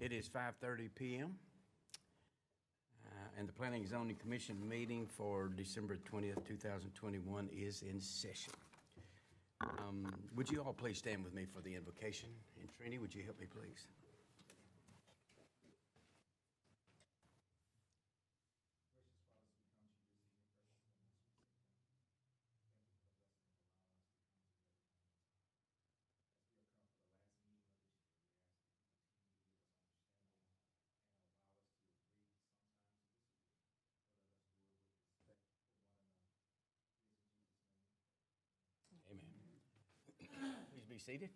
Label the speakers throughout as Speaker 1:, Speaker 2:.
Speaker 1: It is 5:30 p.m. And the Planning and Zoning Commission meeting for December 20th, 2021 is in session. Would you all please stand with me for the invocation? And Trini, would you help me, please? Be seated.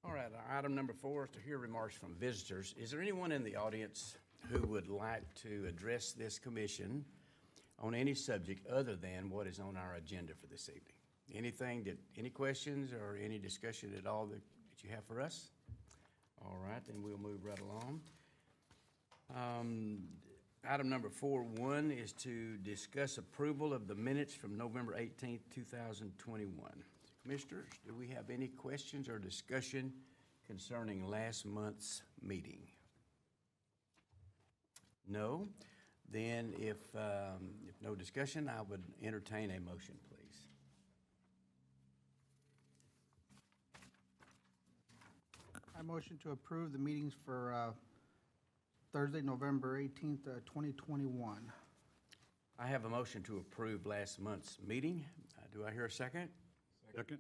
Speaker 1: All right, item number 4 is to hear remarks from visitors. Is there anyone in the audience who would like to address this commission on any subject other than what is on our agenda for this evening? Any questions or any discussion at all that you have for us? All right, then we'll move right along. Item number 4.1 is to discuss approval of the minutes from November 18th, 2021. Commissioners, do we have any questions or discussion concerning last month's meeting? No? Then if no discussion, I would entertain a motion, please.
Speaker 2: I motion to approve the meetings for Thursday, November 18th, 2021.
Speaker 1: I have a motion to approve last month's meeting. Do I hear a second?
Speaker 3: Second.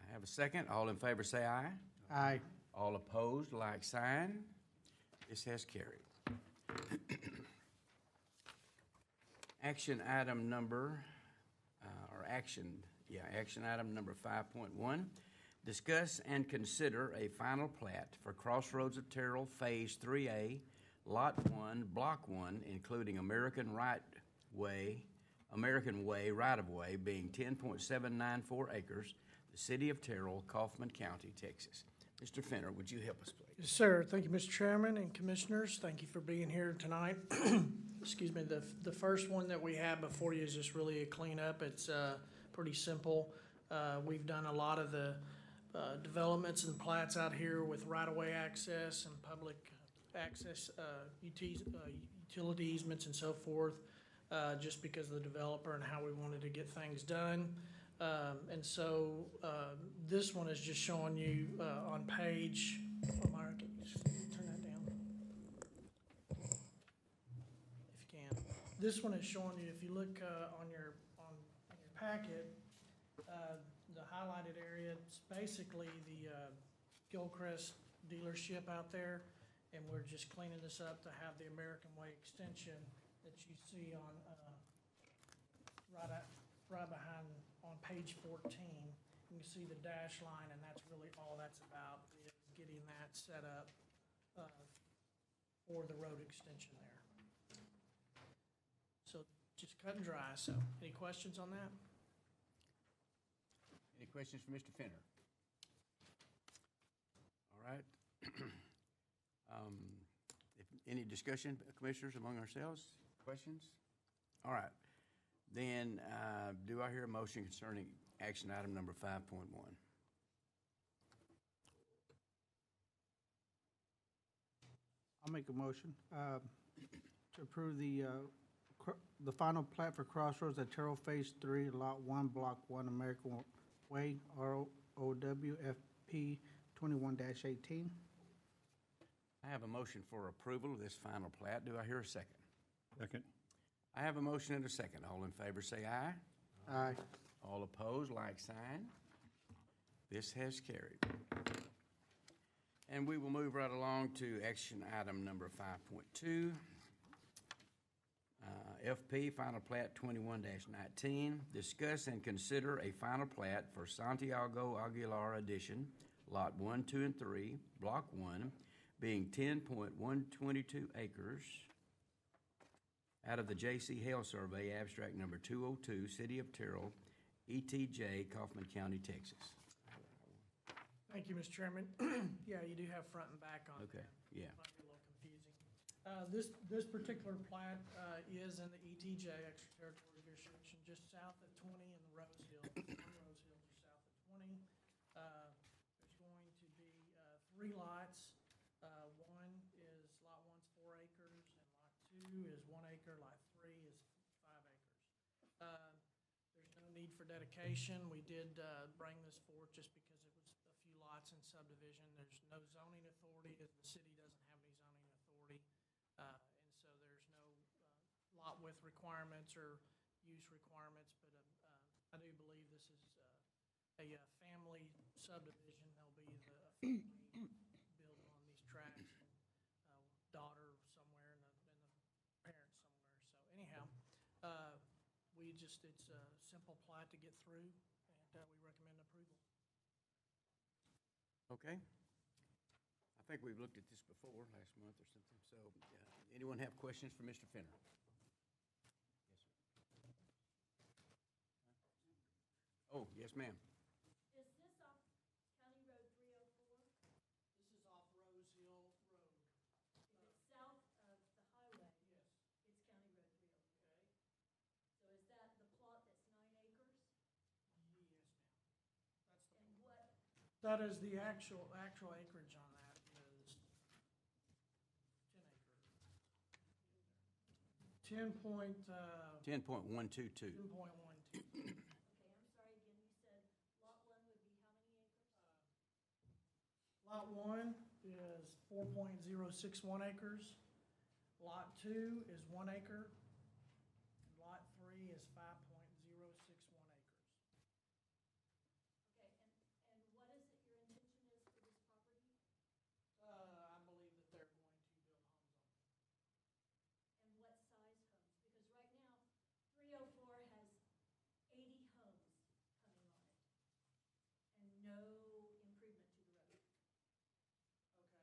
Speaker 1: I have a second. All in favor say aye.
Speaker 2: Aye.
Speaker 1: All opposed, like sign. This has carried. Action item number 5.1. Discuss and consider a final plat for Crossroads of Terrell Phase 3A, Lot 1, Block 1, including American Way right-of-way being 10.794 acres, the City of Terrell, Kaufman County, Texas. Mr. Fenner, would you help us, please?
Speaker 4: Yes, sir. Thank you, Mr. Chairman and Commissioners. Thank you for being here tonight. Excuse me. The first one that we have before you is just really a cleanup. It's pretty simple. We've done a lot of the developments and plats out here with right-of-way access and public access, utility easements and so forth, just because of the developer and how we wanted to get things done. And so this one is just showing you on page, Myra, can you just turn that down? If you can. This one is showing you, if you look on your packet, the highlighted area, it's basically the Gilchrist dealership out there. And we're just cleaning this up to have the American Way extension that you see on right behind on page 14. You can see the dash line, and that's really all that's about, is getting that set up for the road extension there. So just cut and dry. So any questions on that?
Speaker 1: Any questions for Mr. Fenner? All right. Any discussion, Commissioners, among ourselves? Questions? All right. Then do I hear a motion concerning action item number 5.1?
Speaker 2: I'll make a motion to approve the final plat for Crossroads at Terrell Phase 3, Lot 1, Block 1, American Way, ROWFP 21-18.
Speaker 1: I have a motion for approval of this final plat. Do I hear a second?
Speaker 3: Second.
Speaker 1: I have a motion and a second. All in favor say aye.
Speaker 2: Aye.
Speaker 1: All opposed, like sign. This has carried. And we will move right along to action item number 5.2. FP Final Plat 21-19. Discuss and consider a final plat for Santiago Aguilar Addition, Lot 1, 2, and 3, Block 1, being 10.122 acres out of the J.C. Hale Survey, abstract number 202, City of Terrell, ETJ, Kaufman County, Texas.
Speaker 4: Thank you, Mr. Chairman. Yeah, you do have front and back on.
Speaker 1: Okay, yeah.
Speaker 4: Might be a little confusing. This particular plat is in the ETJ, extraterritorial jurisdiction, just south of 20 in the Rose Hill. On Rose Hill, just south of 20. There's going to be 3 lots. 2 is 1 acre, Lot 3 is 5 acres. There's no need for dedication. We did bring this forth just because it was a few lots in subdivision. There's no zoning authority, as the city doesn't have any zoning authority. And so there's no lot width requirements or use requirements, but I do believe this is a family subdivision. There'll be a family building on these tracks, daughter somewhere and the parents somewhere. So anyhow, it's a simple plat to get through, and we recommend approval.
Speaker 1: Okay. I think we've looked at this before, last month or something. So, anyone have questions for Mr. Fenner? Yes, sir. Oh, yes, ma'am.
Speaker 3: Is this off County Road 304?
Speaker 4: This is off Rose Hill Road.
Speaker 3: If it's south of the highway,
Speaker 4: Yes.
Speaker 3: it's County Road 304.
Speaker 4: Okay.
Speaker 3: So is that the plot that's 9 acres?
Speaker 4: Yes, ma'am. That's the.
Speaker 3: And what,
Speaker 4: That is the actual acreage on that is 10 acre.
Speaker 1: 10.122.
Speaker 4: 10.12.
Speaker 3: okay, I'm sorry again, you said lot 1 would be how many acres?
Speaker 4: Lot 1 is 4.061 acres. Lot 2 is 1 acre. And Lot 3 is 5.061 acres.
Speaker 3: Okay, and what is it your intention is for this property?
Speaker 4: I believe that they're going to build homes on it.
Speaker 3: And what size homes? Because right now, 304 has 80 homes coming on it and no improvement to the road.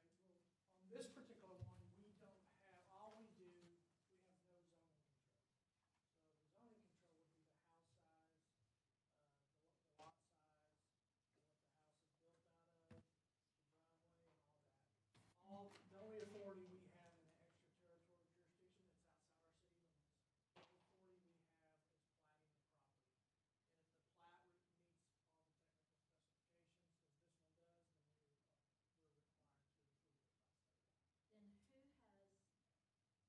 Speaker 4: Okay, well, on this particular one, we don't have, all we do, we have no zoning control. So the zoning control would be the house size, the lot size, what the house is built out of, the driveway and all that. The only authority we have in the extraterritorial jurisdiction that's outside our city limits, the only authority we have is plating the property. And if the plat meets all the technical specifications, as this one does, then we're required to approve it by state law.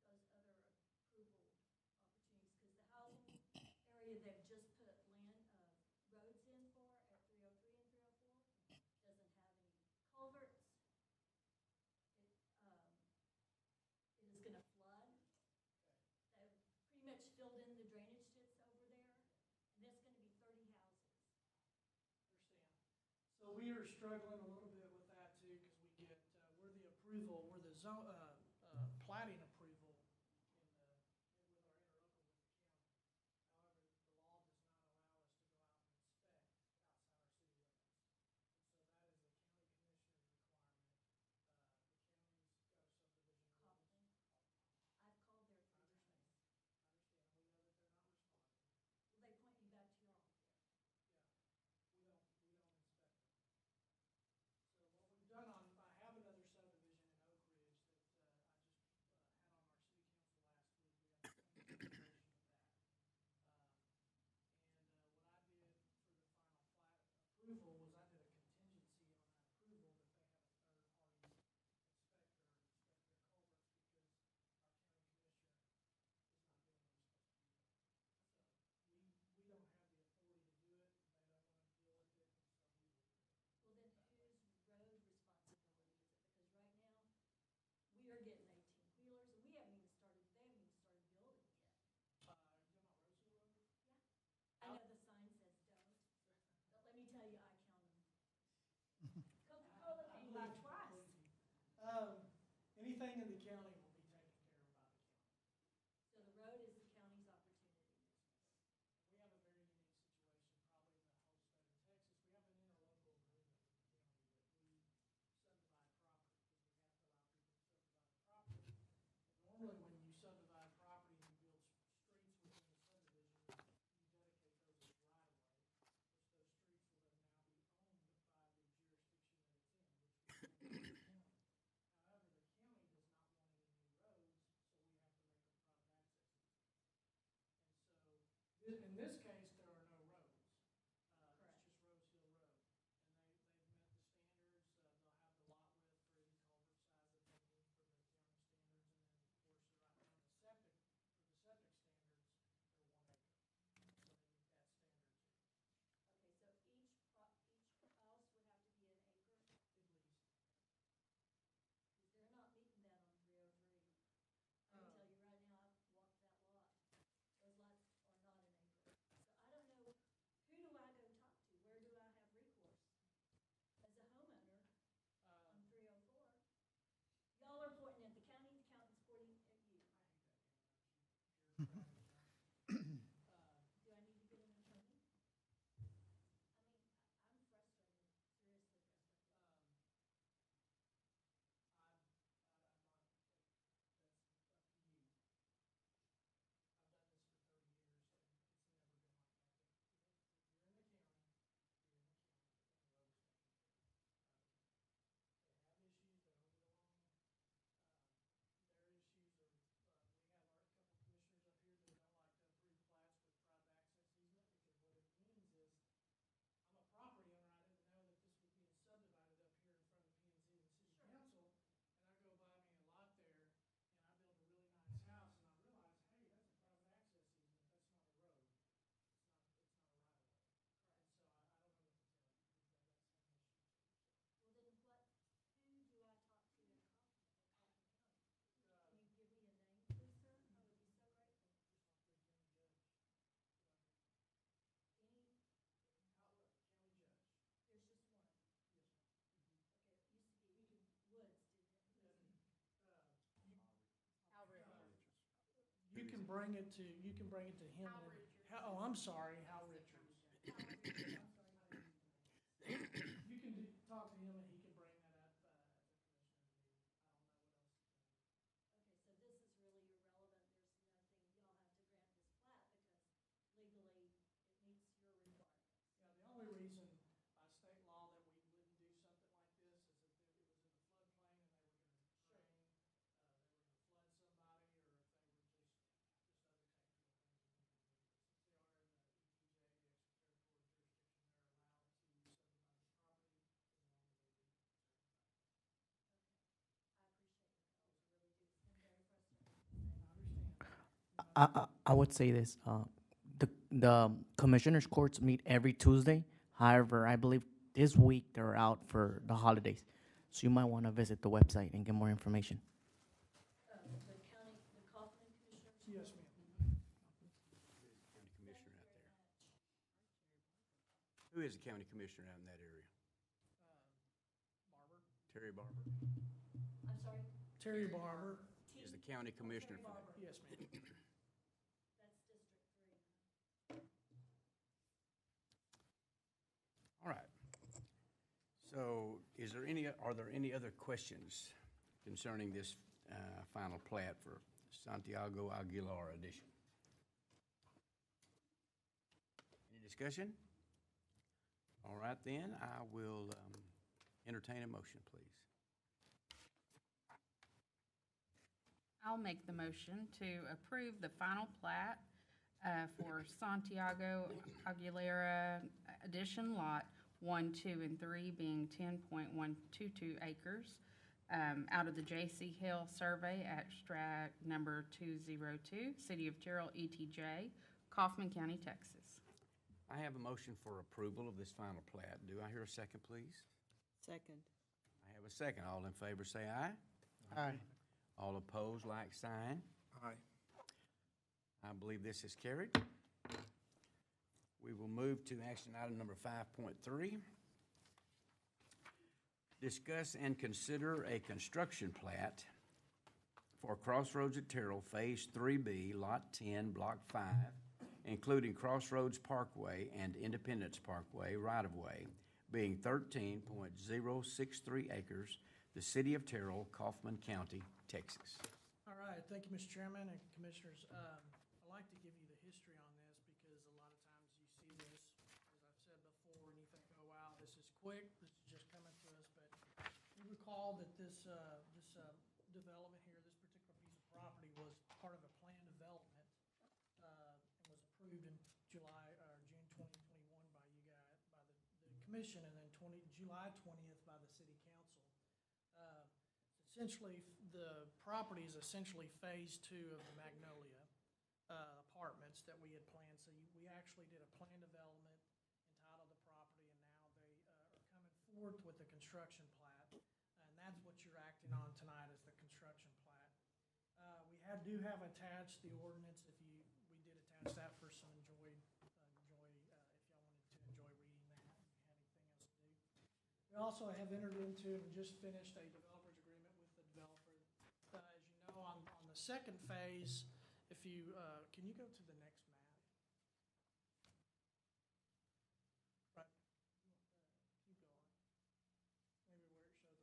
Speaker 3: Then who has those other approval opportunities? Because the housing area they've just put roads in for at 303 and 304 doesn't have any culverts. It is gonna flood. They've pretty much filled in the drainage ditch over there, and that's gonna be 30 houses.
Speaker 4: Understand. So we are struggling a little bit with that too, because we get, we're the zone, plating approval with our interlocal with the county. However, the law does not allow us to go out and inspect outside our city limits. And so that is a county commissioner's requirement. The county's got a subdivision.
Speaker 3: Kaufman. I've called there 3
Speaker 4: I
Speaker 3: times.
Speaker 4: understand. We know that they're not responding.
Speaker 3: Well, they point me back to your office.
Speaker 4: Yeah, we don't inspect them. So what we've done I have another subdivision in Oak Ridge that I just had on our city council last week. We have a consideration of that. And what I did for the final plat approval was I did a contingency on that approval that they have a third party inspector inspect their culverts because our county commissioner is not doing what he's supposed to be doing. So we don't have the authority to do it, they don't want to deal with it, and so we will do it.
Speaker 3: Well, then whose road responsibility is it? Because right now, we are getting 18-wheelers, and they haven't even started building yet.
Speaker 4: You talking about Rose Hill Road?
Speaker 3: I know the sign says don't, but let me tell you, I count them. Coca-Cola came by twice.
Speaker 4: Anything in the county will be taken care of by the county.
Speaker 3: So the road is the county's opportunity.
Speaker 4: We have a very unique situation, probably in the whole state of Texas. We have an interlocal agreement with the county that we subdivide property because we have to allow people to subdivide property. And normally, when you subdivide property and you build streets within the subdivision, you dedicate those as right-of-way, which those streets will then now be owned by the jurisdiction that it's in, which would be the county. However, the county does not want any new roads, so we have to make a private access easement. And so, in this case, there are no roads.
Speaker 3: Correct.
Speaker 4: It's just Rose Hill Road. And they've met the standards. They'll have the lot width for any culvert size that they need for the county standards. And then, of course, right now, the septic bring it to him. Oh, I'm sorry, Hal Richards. You can talk to him and he can bring that up at the commissioner's meeting. I don't know what else.
Speaker 3: Okay, so this is really irrelevant, there's nothing, y'all have to grant this plat because legally it meets your requirements.
Speaker 4: Yeah, the only reason by state law that we wouldn't do something like this is if it was in the floodplain and they were gonna drain, they were gonna flood somebody, or if they were just other technical things that we could do. But since they are in the ETJ, the extraterritorial jurisdiction, they're allowed to subdivide the property as long as they meet certain criteria.
Speaker 3: Okay, I appreciate your help, I really do, it's been very frustrating.
Speaker 4: I understand.
Speaker 5: I would say this, the commissioners' courts meet every Tuesday. However, I believe this week they're out for the holidays. So you might want to visit the website and get more information.
Speaker 3: The Kaufman Commissioners?
Speaker 4: Yes, ma'am.
Speaker 1: County commissioner out there. Who is the county commissioner out in that area?
Speaker 4: Barber?
Speaker 1: Terry Barber
Speaker 3: I'm sorry?
Speaker 4: Terry Barber.
Speaker 1: is the county commissioner for that.
Speaker 4: Yes, ma'am.
Speaker 3: That's District 3.
Speaker 1: All right. So are there any other questions concerning this final plat for Santiago Aguilar Edition? Any discussion? All right, then, I will entertain a motion, please.
Speaker 6: I'll make the motion to approve the final plat for Santiago Aguilera Edition Lot 1, 2, and 3 being 10.122 acres out of the J.C. Hill Survey Extract Number 202, City of Terrell, ETJ, Kaufman County, Texas.
Speaker 1: I have a motion for approval of this final plat. Do I hear a second, please?
Speaker 7: Second.
Speaker 1: I have a second. All in favor, say aye.
Speaker 2: Aye.
Speaker 1: All opposed, like sign.
Speaker 2: Aye.
Speaker 1: I believe this is carried. We will move to action item number 5.3. Discuss and consider a construction plat for Crossroads at Terrell, Phase 3B, Lot 10, Block 5, including Crossroads Parkway and Independence Parkway right-of-way, being 13.063 acres, the City of Terrell, Kaufman County, Texas.
Speaker 4: All right, thank you, Mr. Chairman and Commissioners. I'd like to give you the history on this because a lot of times you see this, as I've said before, and you think, oh, wow, this is quick, this is just coming to us. But you recall that this development here, this particular piece of property was part of a planned development and was approved in July or June 2021 by you guys, by the commission, and then July 20th by the city council. Essentially, the property is essentially phase 2 of the Magnolia apartments that we had planned. So we actually did a plan development, entitled the property, and now they are coming forth with the construction plat. And that's what you're acting on tonight, is the construction plat. We do have attached the ordinance. We did attach that for some if y'all wanted to enjoy reading that, if you had anything else to do. We also have entered into and just finished a developer's agreement with the developer. As you know, on the second phase, if you, can you go to the next map? Right, keep going. Maybe where it shows the pond.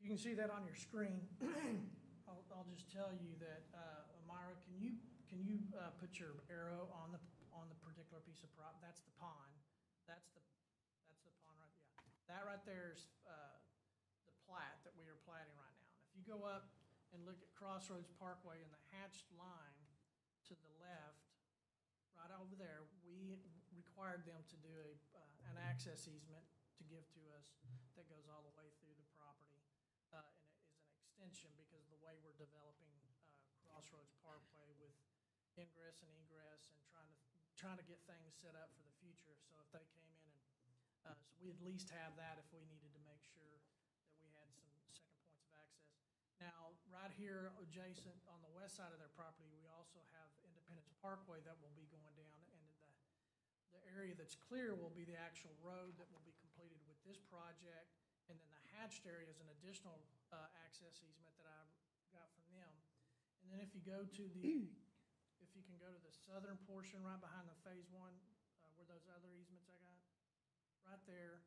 Speaker 4: You can see that on your screen. I'll just tell you that, Myra, can you put your arrow on the particular piece of prop? That's the pond. That's the pond right, yeah. That right there is the plat that we are platting right now. And if you go up and look at Crossroads Parkway and the hatched line to the left, right over there, we required them to do an access easement to give to us that goes all the way through the property. And it is an extension because of the way we're developing Crossroads Parkway with ingress and egress and trying to get things set up for the future. So if they came in and so we at least have that if we needed to make sure that we had some second points of access. Now, right here adjacent on the west side of their property, we also have Independence Parkway that will be going down, and the area that's clear will be the actual road that will be completed with this project, and then the hatched area is an additional access easement that I got from them. And then if you go to the, if you can go to the southern portion right behind the Phase 1, where those other easements I got, right there,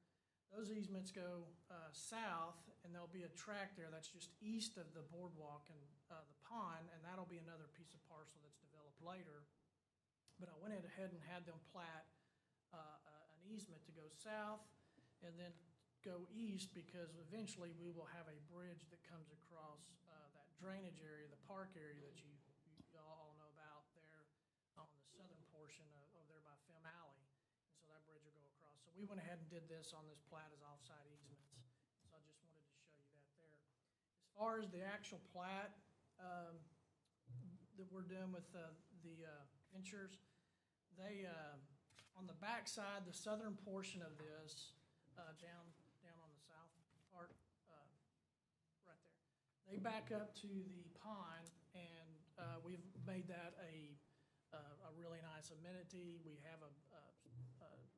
Speaker 4: those easements go south, and there'll be a tract there that's just east of the boardwalk and the pond, and that'll be another piece of parcel that's developed later. But I went ahead and had them plat an easement to go south and then go east, because eventually we will have a bridge that comes across that drainage area, the park area that you all know about there on the southern portion over there by Film Alley. And so that bridge will go across. So we went ahead and did this on this plat as offsite easements. So I just wanted to show you that there. As far as the actual plat that we're doing with the ventures, they, on the back side, the southern portion of this, down on the south part, right there, they back up to the pond, and we've made that a really nice amenity. We have a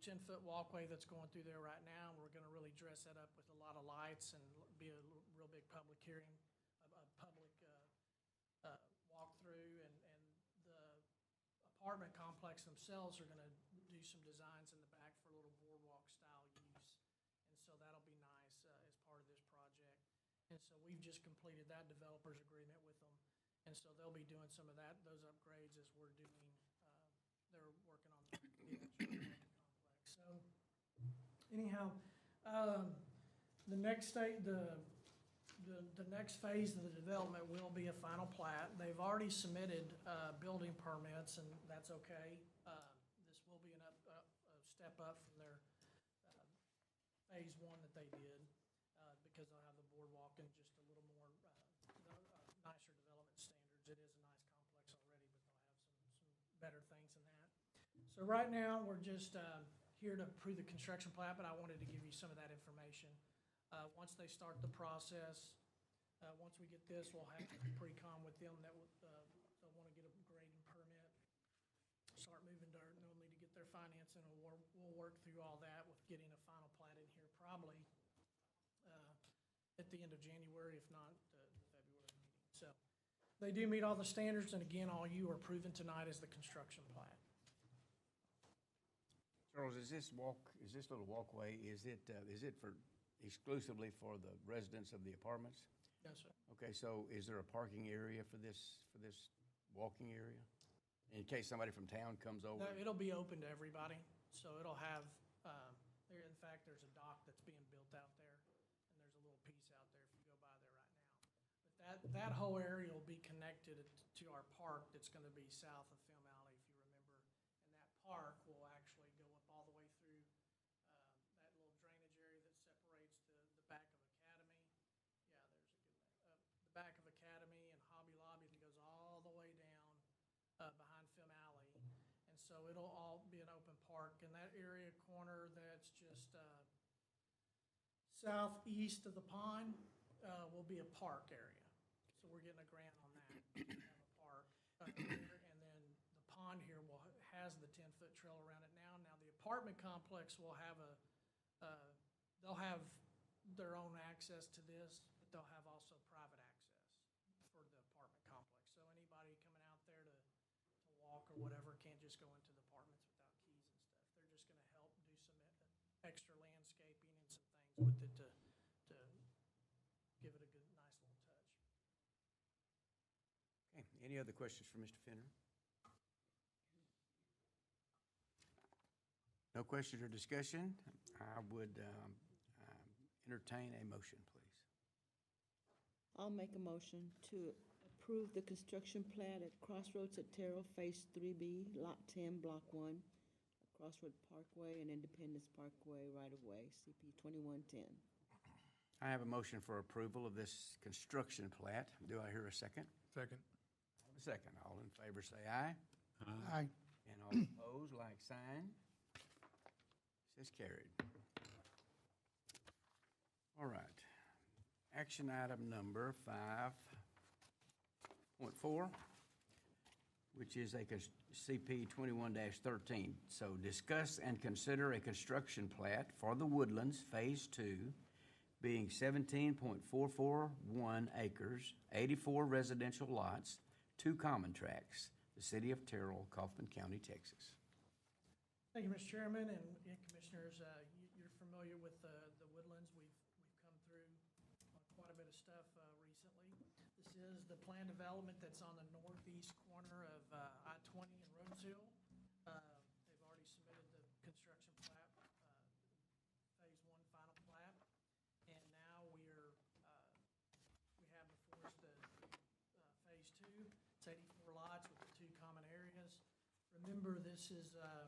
Speaker 4: 10-foot walkway that's going through there right now. We're going to really dress that up with a lot of lights and be a real big public hearing, a public walkthrough, and the apartment complex themselves are going to do some designs in the back for a little boardwalk-style use. And so that'll be nice as part of this project. And so we've just completed that developer's agreement with them. And so they'll be doing some of those upgrades as we're doing, they're working on the complex. So anyhow, the next next phase of the development will be a final plat. They've already submitted building permits, and that's okay. This will be a step up from their phase 1 that they did, because they'll have the boardwalk and just a little more nicer development standards. It is a nice complex already, but they'll have some better things than that. So right now, we're just here to approve the construction plat, but I wanted to give you some of that information. Once they start the process, once we get this, we'll have pre-con with them that they'll want to get a grading permit, start moving dirt, and they'll need to get their financing, and we'll work through all that with getting a final plat in here probably at the end of January, if not the February meeting. So they do meet all the standards, and again, all you are approving tonight is the construction plat.
Speaker 1: Charles, is this little walkway, is it exclusively for the residents of the apartments?
Speaker 4: Yes, sir.
Speaker 1: Okay, so is there a parking area for this walking area? In case somebody from town comes over?
Speaker 4: No, it'll be open to everybody, so it'll have, in fact, there's a dock that's being built out there, and there's a little piece out there if you go by there right now. But that whole area will be connected to our park that's gonna be south of Film Alley, if you remember. And that park will actually go up all the way through that little drainage area that separates the back of Academy. Yeah, there's a good the back of Academy and Hobby Lobby that goes all the way down behind Film Alley. And so it'll all be an open park. And that area corner that's just southeast of the pond will be a park area. So we're getting a grant on that, to have a park there. And then the pond here has the 10-foot trail around it now. Now, the apartment complex will have they'll have their own access to this, but they'll have also private access for the apartment complex. So anybody coming out there to walk or whatever can't just go into the apartments without keys and stuff. They're just gonna help do some extra landscaping and some things with it to give it a good, nice little touch.
Speaker 1: Okay, any other questions for Mr. Fenner? No questions or discussion? I would entertain a motion, please.
Speaker 7: I'll make a motion to approve the construction plat at Crossroads at Terrell, Phase 3B, Lot 10, Block 1, Crossroad Parkway and Independence Parkway right-of-way, CP 2110.
Speaker 1: I have a motion for approval of this construction plat. Do I hear a second?
Speaker 8: Second.
Speaker 1: A second. All in favor say aye.
Speaker 2: Aye.
Speaker 1: And all opposed, like sign. Says carried. All right. Action item number 5.4, which is a CP 21-13. So discuss and consider a construction plat for the Woodlands Phase 2, being 17.441 acres, 84 residential lots, 2 common tracts, the City of Terrell, Kaufman County, Texas.
Speaker 4: Thank you, Mr. Chairman and Commissioners. You're familiar with the Woodlands. We've come through quite a bit of stuff recently. This is the planned development that's on the northeast corner of I-20 and Roseville. They've already submitted the construction plat, Phase 1 final plat, and now we have before us the Phase 2. It's 84 lots with the 2 common areas. Remember, this is a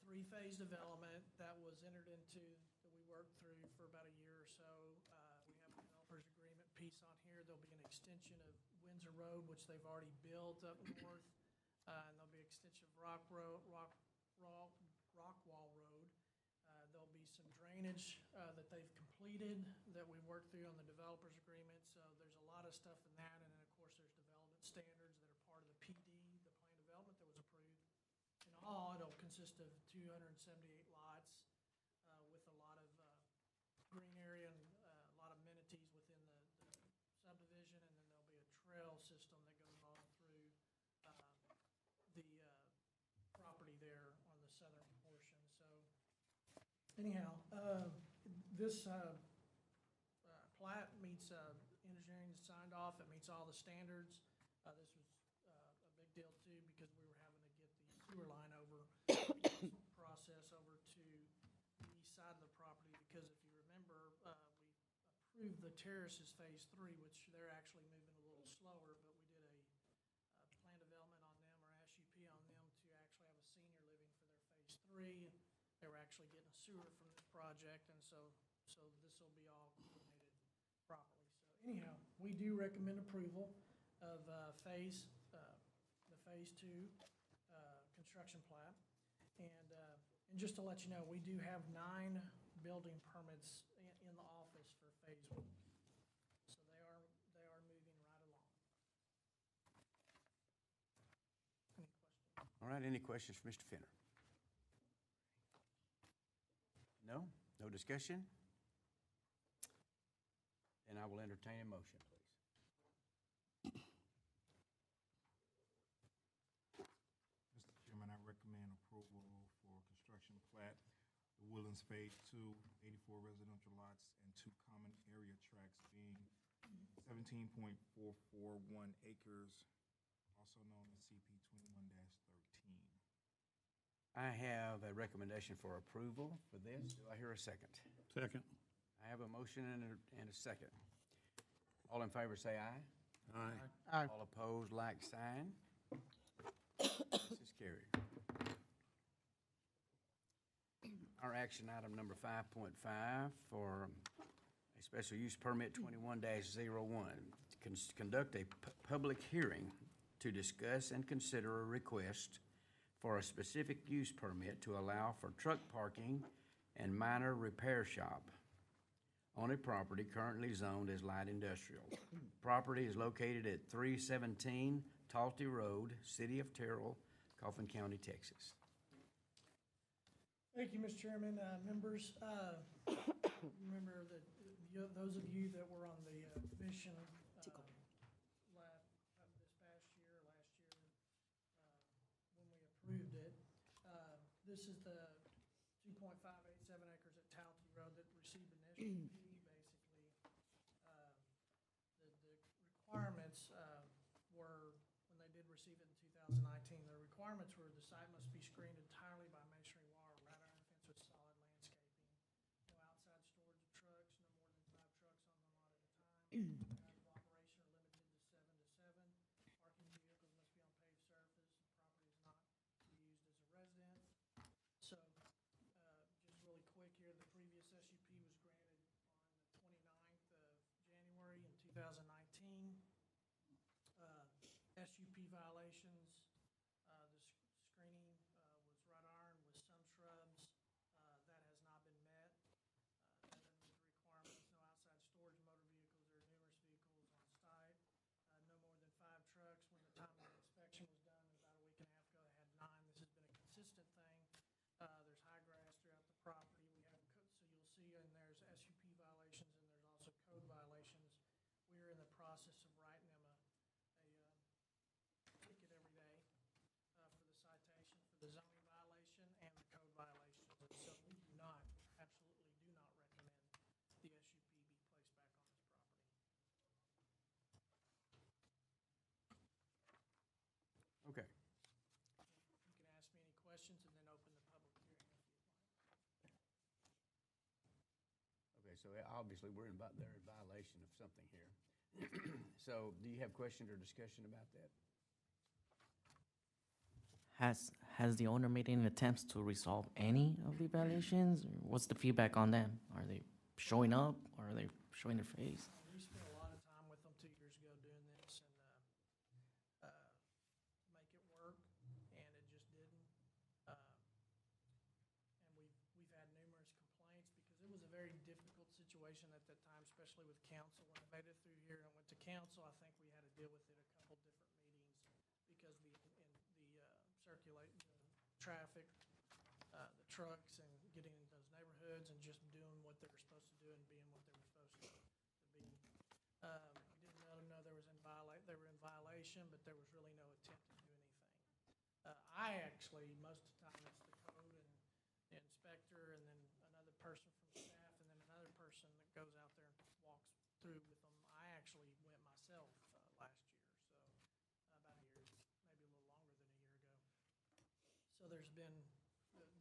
Speaker 4: 3-phase development that was entered into, that we worked through for about a year or so. We have a developer's agreement piece on here. There'll be an extension of Windsor Road, which they've already built up north, and there'll be extension of Rockwall Road. There'll be some drainage that they've completed that we worked through on the developer's agreement. So there's a lot of stuff in that, and then of course there's development standards that are part of the PD, the plan development that was approved. In all, it'll consist of 278 lots with a lot of green area and a lot of amenities within the subdivision, and then there'll be a trail system that goes all through the property there on the southern portion. So anyhow, this plat meets engineering signed off. It meets all the standards. This was a big deal too because we were having to get the sewer line over process over to the east side of the property, because if you remember, we approved the terraces Phase 3, which they're actually moving a little slower, but we did a plan development on them, or SUP on them, to actually have a senior living for their Phase 3. They were actually getting a sewer from this project, and so this will be all coordinated properly. So anyhow, we do recommend approval of the Phase 2 construction plat. And just to let you know, we do have 9 building permits in the office for Phase 1. So they are moving right along. Any questions?
Speaker 1: All right, any questions for Mr. Fenner? No? No discussion? Then I will entertain a motion, please.
Speaker 8: Mr. Chairman, I recommend approval for construction plat, the Woodlands Phase 2, 84 residential lots and 2 common area tracts, being 17.441 acres, also known as CP 21-13.
Speaker 1: I have a recommendation for approval for this. Do I hear a second?
Speaker 9: Second.
Speaker 1: I have a motion and a second. All in favor say aye.
Speaker 9: Aye.
Speaker 2: Aye.
Speaker 1: All opposed, like sign. This is carried. Our action item number 5.5 for a special use permit 21-01. Conduct a public hearing to discuss and consider a request for a specific use permit to allow for truck parking and minor repair shop on a property currently zoned as light industrial. Property is located at 317 Talty Road, City of Terrell, Kaufman County, Texas.
Speaker 4: Thank you, Mr. Chairman, members. Remember that those of you that were on the commission this past year, last year, when we approved it, this is the 2.587 acres at Talty Road that received an SUP. Basically, the requirements were, when they did receive it in 2019, the requirements were the site must be screened entirely by masonry wall, wrought iron fence with solid landscaping. No outside storage of trucks, no more than 5 trucks on the lot at a time. Hours of operation are limited to 7 to 7. Parking vehicles must be on paved surface. The property is not to be used as a residence. So, just really quick here, the previous SUP was granted on the 29th of January in 2019. SUP violations, the screening was wrought iron with some shrubs. That has not been met. That doesn't meet the requirements. No outside storage, motor
Speaker 1: so obviously they're in violation of something here. So do you have questions or discussion about that?
Speaker 5: Has the owner made any attempts to resolve any of the violations? Or what's the feedback on them? Are they showing up? Or are they showing their face?
Speaker 4: We spent a lot of time with them 2 years ago doing this and, make it work, and it just didn't. And we've had numerous complaints because it was a very difficult situation at that time, especially with council. When it made it through here and went to council, I think we had to deal with it a couple different meetings because circulate the traffic, the trucks, and getting into those neighborhoods and just doing what they were supposed to do and being what they were supposed to be. We didn't let them know they were in violation, but there was really no attempt to do anything. I actually, most of the time, it's the code and the inspector, and then another person from staff, and then another person that goes out there and walks through with them. I actually went myself last year, so about a year, maybe a little longer than a year ago. So there's been,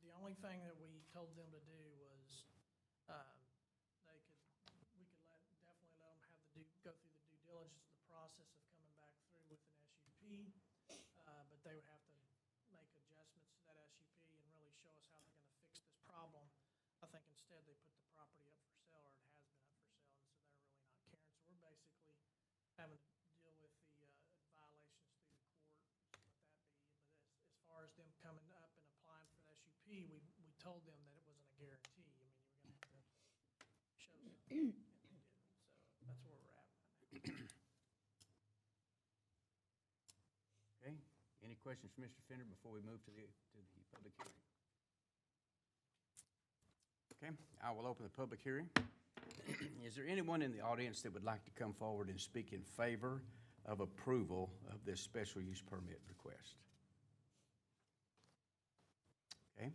Speaker 4: the only thing that we told them to do was, we could definitely let them have go through the due diligence, the process of coming back through with an SUP, but they would have to make adjustments to that SUP and really show us how they're gonna fix this problem. I think instead they put the property up for sale, or it has been up for sale, and so they're really not caring. So we're basically having to deal with the violations through the court, let that be. But as far as them coming up and applying for the SUP, we told them that it wasn't a guarantee. I mean, you were gonna have to show something, and they didn't. So that's where we're at right now.
Speaker 1: Okay, any questions for Mr. Fender before we move to the public hearing? Okay, I will open the public hearing. Is there anyone in the audience that would like to come forward and speak in favor of approval of this special use permit request? Okay.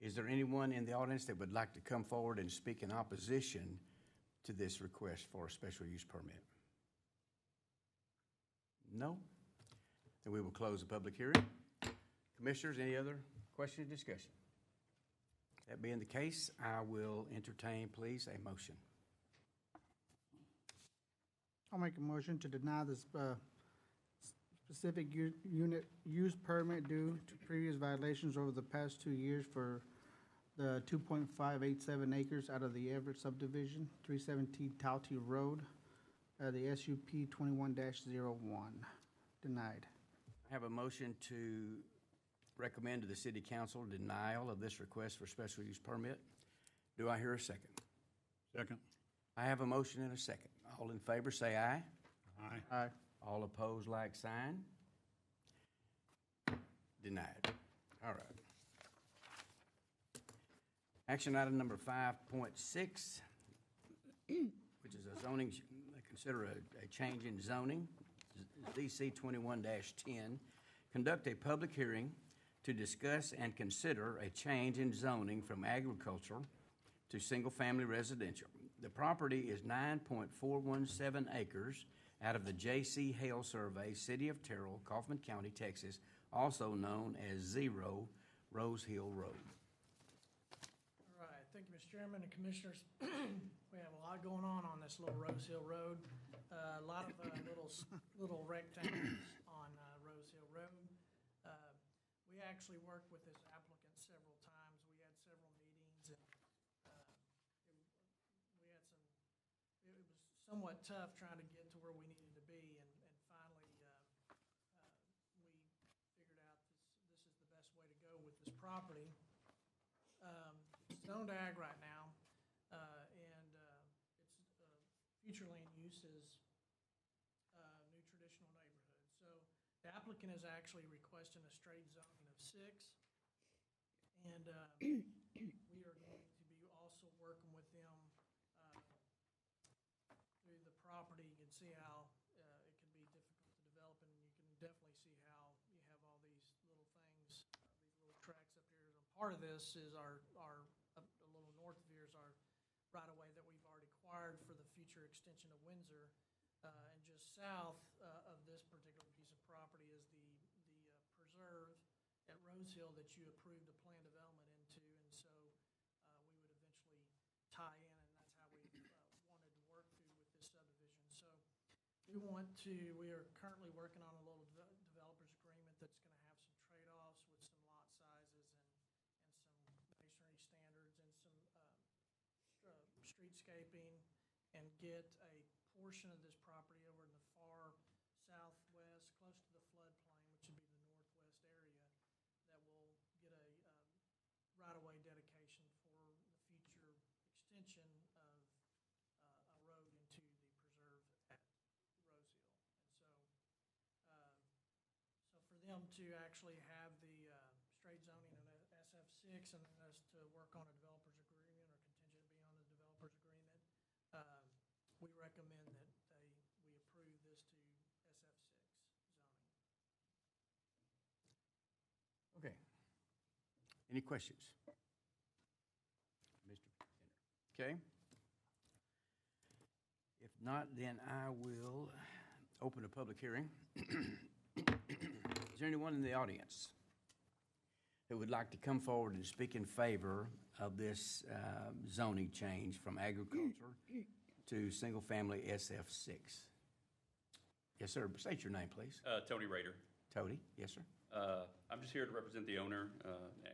Speaker 1: Is there anyone in the audience that would like to come forward and speak in opposition to this request for a special use permit? No? Then we will close the public hearing. Commissioners, any other questions or discussion? That being the case, I will entertain, please, a motion.
Speaker 2: I'll make a motion to deny this specific unit use permit due to previous violations over the past 2 years for the 2.587 acres out of the Everett subdivision, 317 Tauti Road, the SUP 21-01. Denied.
Speaker 1: I have a motion to recommend to the city council denial of this request for special use permit. Do I hear a second?
Speaker 9: Second.
Speaker 1: I have a motion and a second. All in favor, say aye.
Speaker 9: Aye.
Speaker 2: Aye.
Speaker 1: All opposed, like sign. Denied. All right. Action item number 5.6, which is a zoning, consider a change in zoning, ZC 21-10. Conduct a public hearing to discuss and consider a change in zoning from agricultural to single-family residential. The property is 9.417 acres out of the J.C. Hale Survey, City of Terrell, Kaufman County, Texas, also known as 0 Rose Hill Road.
Speaker 4: All right, thank you, Mr. Chairman and Commissioners. We have a lot going on this little Rose Hill Road. A lot of little rectangles on Rose Hill Road. We actually worked with this applicant several times. We had several meetings, and it was somewhat tough trying to get to where we needed to be, and finally we figured out this is the best way to go with this property. It's zoned ag right now, and its future land use is new traditional neighborhood. So the applicant is actually requesting a straight zoning of 6, and we are going to be also working with them through the property. You can see how it can be difficult to develop, and you can definitely see how you have all these little things, these little tracks up here. And part of this is our a little north of here is our right-of-way that we've already acquired for the future extension of Windsor. And just south of this particular piece of property is the preserve at Rose Hill that you approved a plan development into, and so we would eventually tie in, and that's how We are currently working on a little developer's agreement that's gonna have some trade-offs with some lot sizes and some masonry standards and some, streetscaping, and get a portion of this property over in the far southwest, close to the floodplain, which would be the northwest area, that will get a, right-of-way dedication for the future extension of, a road into the preserve at Rosehill. And so, so for them to actually have the, straight zoning and SF6, and then us to work on a developer's agreement or contingent to be on the developer's agreement, we recommend that we approve this to SF6 zoning.
Speaker 1: Okay. Any questions? Mr. Kenner? Okay. If not, then I will open a public hearing. Is there anyone in the audience who would like to come forward and speak in favor of this zoning change from agriculture to single-family SF6? Yes, sir. State your name, please.
Speaker 9: Tony Rader.
Speaker 1: Tony? Yes, sir.
Speaker 9: I'm just here to represent the owner,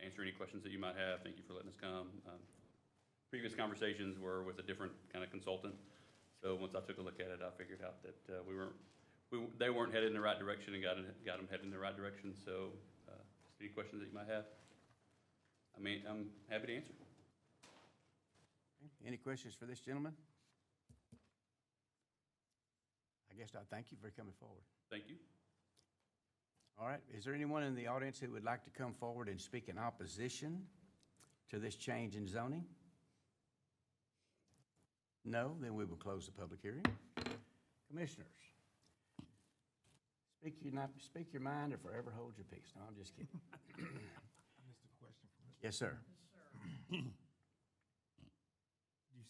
Speaker 9: answer any questions that you might have. Thank you for letting us come. Previous conversations were with a different kind of consultant. So once I took a look at it, I figured out that they weren't headed in the right direction, and got them headed in the right direction. So any questions that you might have, I'm happy to answer.
Speaker 1: Okay. Any questions for this gentleman? I guess I thank you for coming forward.
Speaker 9: Thank you.
Speaker 1: All right. Is there anyone in the audience who would like to come forward and speak in opposition to this change in zoning? No? Then we will close the public hearing. Commissioners, speak your mind or forever hold your peace. No, I'm just kidding.
Speaker 8: I missed a question from Mr.
Speaker 1: Yes, sir.
Speaker 8: You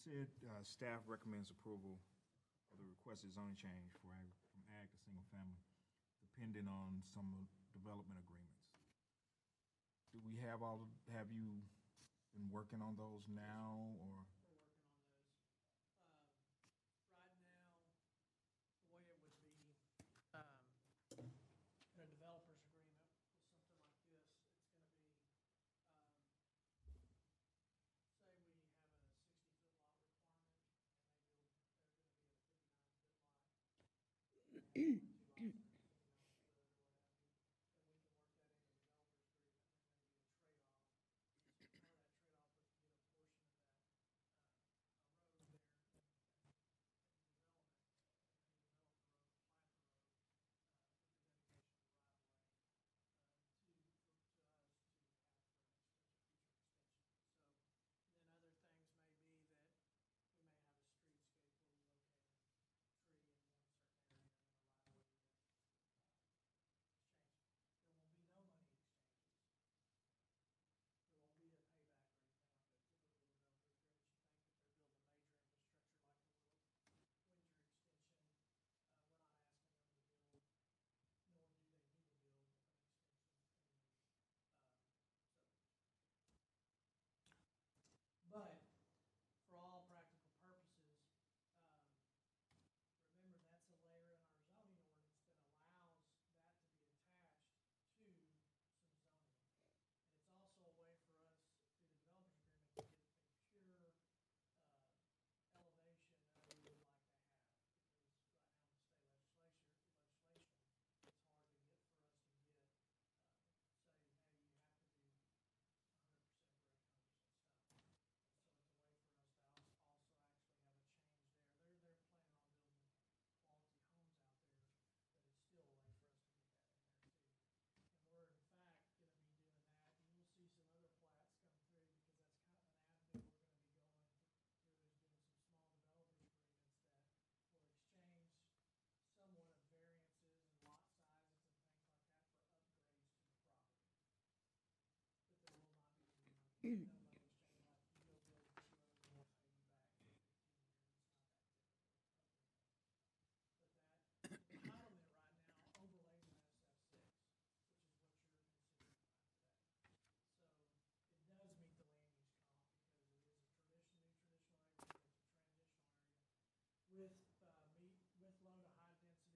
Speaker 8: said staff recommends approval of the requested zoning change from ag to single family, depending on some development agreements. Do we have have you been working on those now, or?
Speaker 4: We're working on those. Right now, the way it would be, in a developer's agreement with something like this, it's gonna be, say we have a 60-foot lot requirement, and they're gonna be a 59-foot lot. But for all practical purposes, remember, that's a layer in our zoning ordinance that allows that to be attached to some zoning. And it's also a way for us, through the developer's agreement, to get a pure elevation that we would like to have. Because right now with state legislation, it's hard to get for us to get, say, hey, you have to do 100% brick, 100% stone. So it's a way for us to also actually have a change there. They're planning on building quality homes out there, but it's still a way for us to get that in there too. And we're in fact gonna be doing that, and you'll see some other plats come through, because that's kind of an avenue we're gonna be going through, is doing some small developers agreements that will exchange somewhat of variances and lot sizes and things like that for upgrades to the property. But there will not be any money exchange. Like you go build this road and we'll pay you back in 15 years. It's not that typical of agreement. But that entitlement right now overlays an SF6, which is what you're considering tonight today. So it does meet the land use comp, because it is a new traditional area, it's a transitional area with low to high density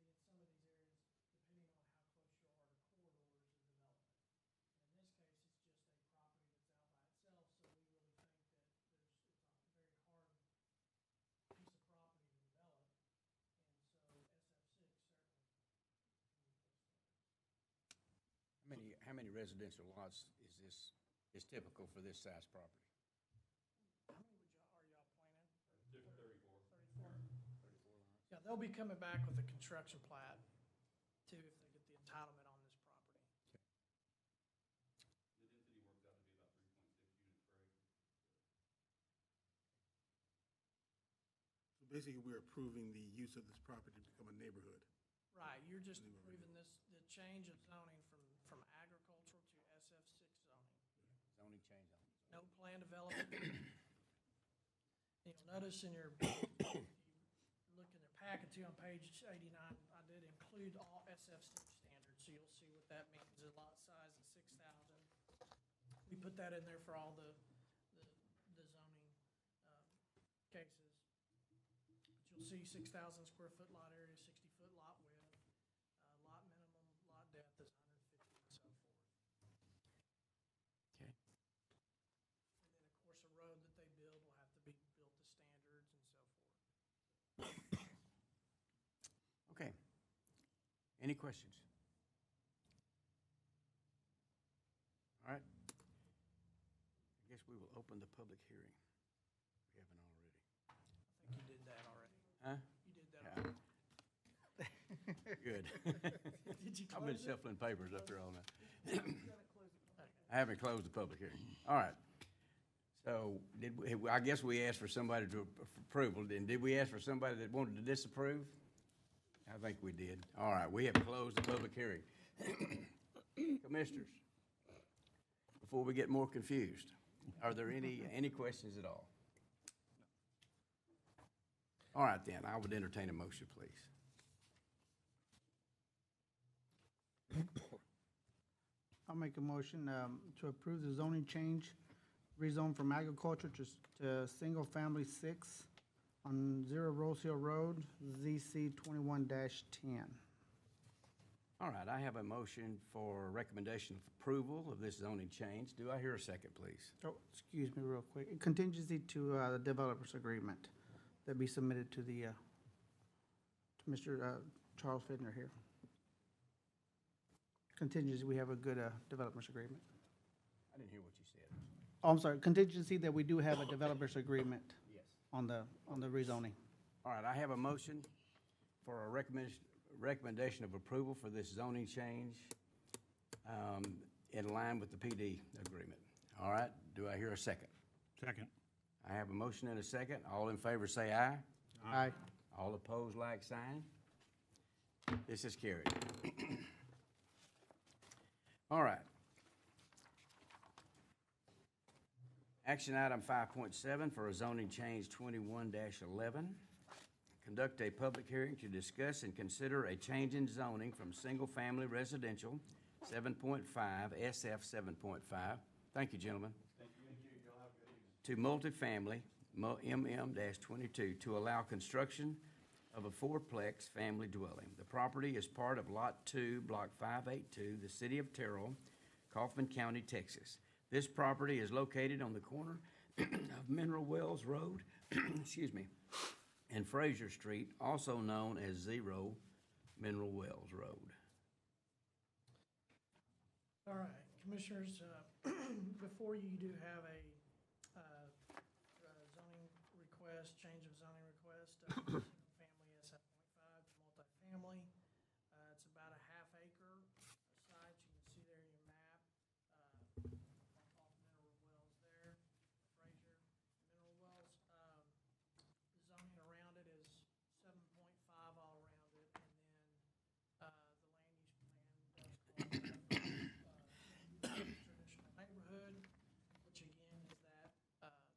Speaker 1: how many residential lots is typical for this size property?
Speaker 4: How many are y'all planning?
Speaker 9: 34.
Speaker 4: 34? Yeah, they'll be coming back with a construction plat too, if they get the entitlement on this property.
Speaker 9: The density works out to be about 3.6 units per acre.
Speaker 10: So basically, we're approving the use of this property to become a neighborhood.
Speaker 4: Right, you're just approving this, the change of zoning from agricultural to SF6 zoning.
Speaker 1: Zoning change on it.
Speaker 4: No plan development. You'll notice in your, look in your packet too, on page 89, I did include all SF6 standards, so you'll see what that means. The lot size is 6,000. We put that in there for all the zoning cases. But you'll see 6,000 square foot lot area, 60-foot lot width, lot minimum, lot depth is 150 and so forth.
Speaker 1: Okay.
Speaker 4: And then, of course, a road that they build will have to be built to standards and so forth.
Speaker 1: Okay. Any questions? All right. I guess we will open the public hearing. We haven't already.
Speaker 4: I think you did that already.
Speaker 1: Huh?
Speaker 4: You did that
Speaker 1: Yeah.
Speaker 4: already.
Speaker 1: Good.
Speaker 4: Did you
Speaker 1: I've been
Speaker 4: close it?
Speaker 1: shuffling papers up there all night. I haven't closed the public hearing. All right. So I guess we asked for somebody to approval, and did we ask for somebody that wanted to disapprove? I think we did. All right, we have closed the public hearing. Commissioners, before we get more confused, are there any questions at all? All right, then, I would entertain a motion, please.
Speaker 2: I'll make a motion to approve the zoning change, rezone from agriculture to single-family 6 on 0 Rose Hill Road, ZC 21-10.
Speaker 1: All right, I have a motion for recommendation of approval of this zoning change. Do I hear a second, please?
Speaker 2: Oh, excuse me real quick. Contingency to the developers agreement that be submitted to the, to Mr. Charles Fidner here. Contingency, we have a good developers agreement.
Speaker 1: I didn't hear what you said.
Speaker 2: Oh, I'm sorry, contingency that we do have a developers agreement
Speaker 1: Yes.
Speaker 2: on the rezoning.
Speaker 1: All right, I have a motion for a recommendation of approval for this zoning change in line with the PD agreement. All right, do I hear a second?
Speaker 10: Second.
Speaker 1: I have a motion and a second. All in favor say aye.
Speaker 2: Aye.
Speaker 1: All opposed, like sign. This is carried. All right. Action item 5.7 for a zoning change 21-11. Conduct a public hearing to discuss and consider a change in zoning from single-family residential 7.5 SF 7.5. Thank you, gentlemen. Thank you. You'll have a good evening. To multifamily MM-22 to allow construction of a four-plex family dwelling. The property is part of Lot 2, Block 582, the City of Terrell, Kaufman County, Texas. This property is located on the corner of Mineral Wells Road, excuse me, and Fraser Street, also known as 0 Mineral Wells Road.
Speaker 4: All right, Commissioners, before you do have a zoning request, change of zoning request, family SF.5 to multifamily. It's about a half acre site. You can see there in your map. Off Mineral Wells there, Fraser, Mineral Wells. The zoning around it is 7.5 all around it, and then the land use plan does call it traditional neighborhood, which again is that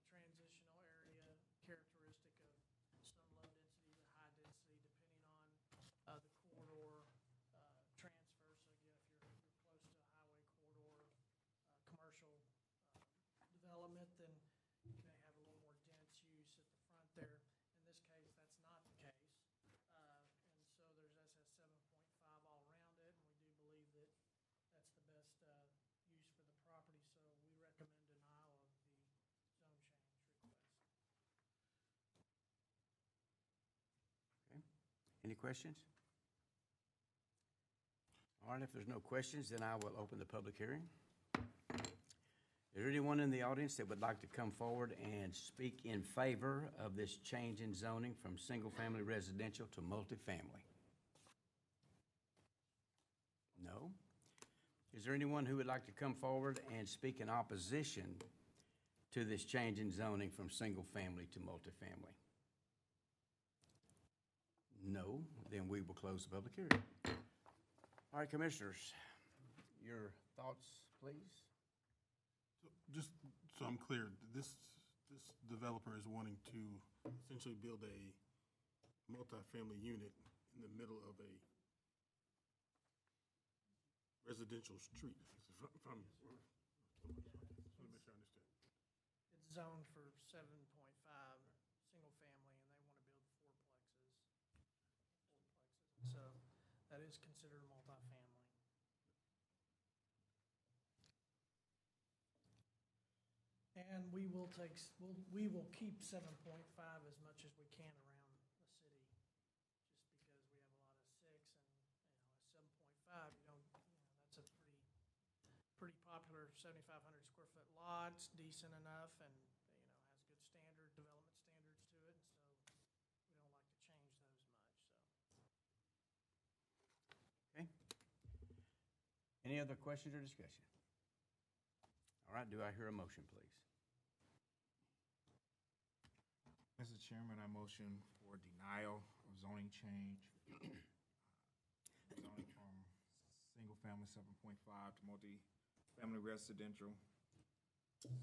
Speaker 4: transitional area characteristic of some low density to high density, depending on the corridor transfer. So again, if you're close to a highway corridor, commercial development, then you may have a little more dense use at the front there. In this case, that's not the case. And so there's SS 7.5 all around it, and we do believe that that's the best use for the property, so we recommend denial of the zone change request.
Speaker 1: Okay. Any questions? All right, if there's no questions, then I will open the public hearing. Is there anyone in the audience that would like to come forward and speak in favor of this change in zoning from single-family residential to multifamily? No? Is there anyone who would like to come forward and speak in opposition to this change in zoning from single-family to multifamily? No? Then we will close the public hearing. All right, Commissioners, your thoughts, please?
Speaker 10: So just so I'm clear, this developer is wanting to essentially build a multifamily unit in the middle of a residential street. If I'm, just want to make sure I understood.
Speaker 4: It's zoned for 7.5, single family, and they want to build fourplexes. So that is considered a multifamily. And we will we will keep 7.5 as much as we can around the city, just because we have a lot of 6 and, 7.5, that's a pretty popular 7,500 square foot lot. It's decent enough and, has good development standards to it, so we don't like to change those much, so.
Speaker 1: Okay. Any other questions or discussion? All right, do I hear a motion, please?
Speaker 8: Mr. Chairman, I motion for denial of zoning change. Zoning from single-family 7.5 to multi-family residential,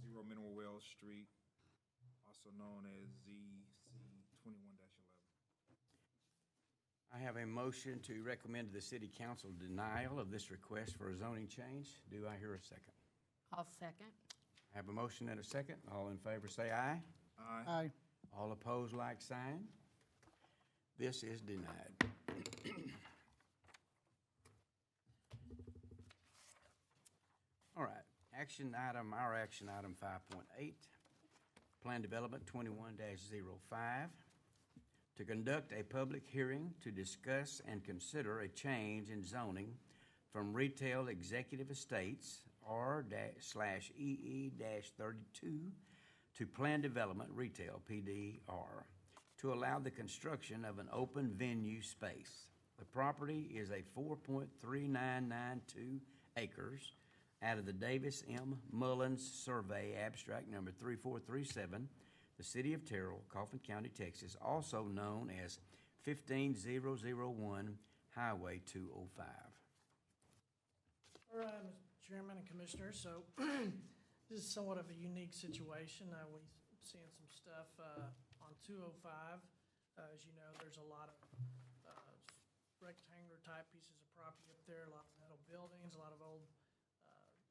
Speaker 8: 0 Mineral Wells Street, also known as ZC 21-11.
Speaker 1: I have a motion to recommend to the city council denial of this request for a zoning change. Do I hear a second?
Speaker 6: I'll second.
Speaker 1: I have a motion and a second. All in favor say aye.
Speaker 8: Aye.
Speaker 2: Aye.
Speaker 1: All opposed, like sign. This is denied. All right, our action item 5.8, Plan Development 21-05, to conduct a public hearing to discuss and consider a change in zoning from retail executive estates R/EE-32 to Plan Development Retail PDR to allow the construction of an open venue space. The property is a 4.3992 acres out of the Davis M. Mullins Survey Abstract Number 3437, the City of Terrell, Coffin County, Texas, also known as 15001 Highway 205.
Speaker 4: All right, Mr. Chairman and Commissioners, so this is somewhat of a unique situation. We've seen some stuff on 205. As you know, there's a lot of rectangular type pieces of property up there, a lot of metal buildings, a lot of old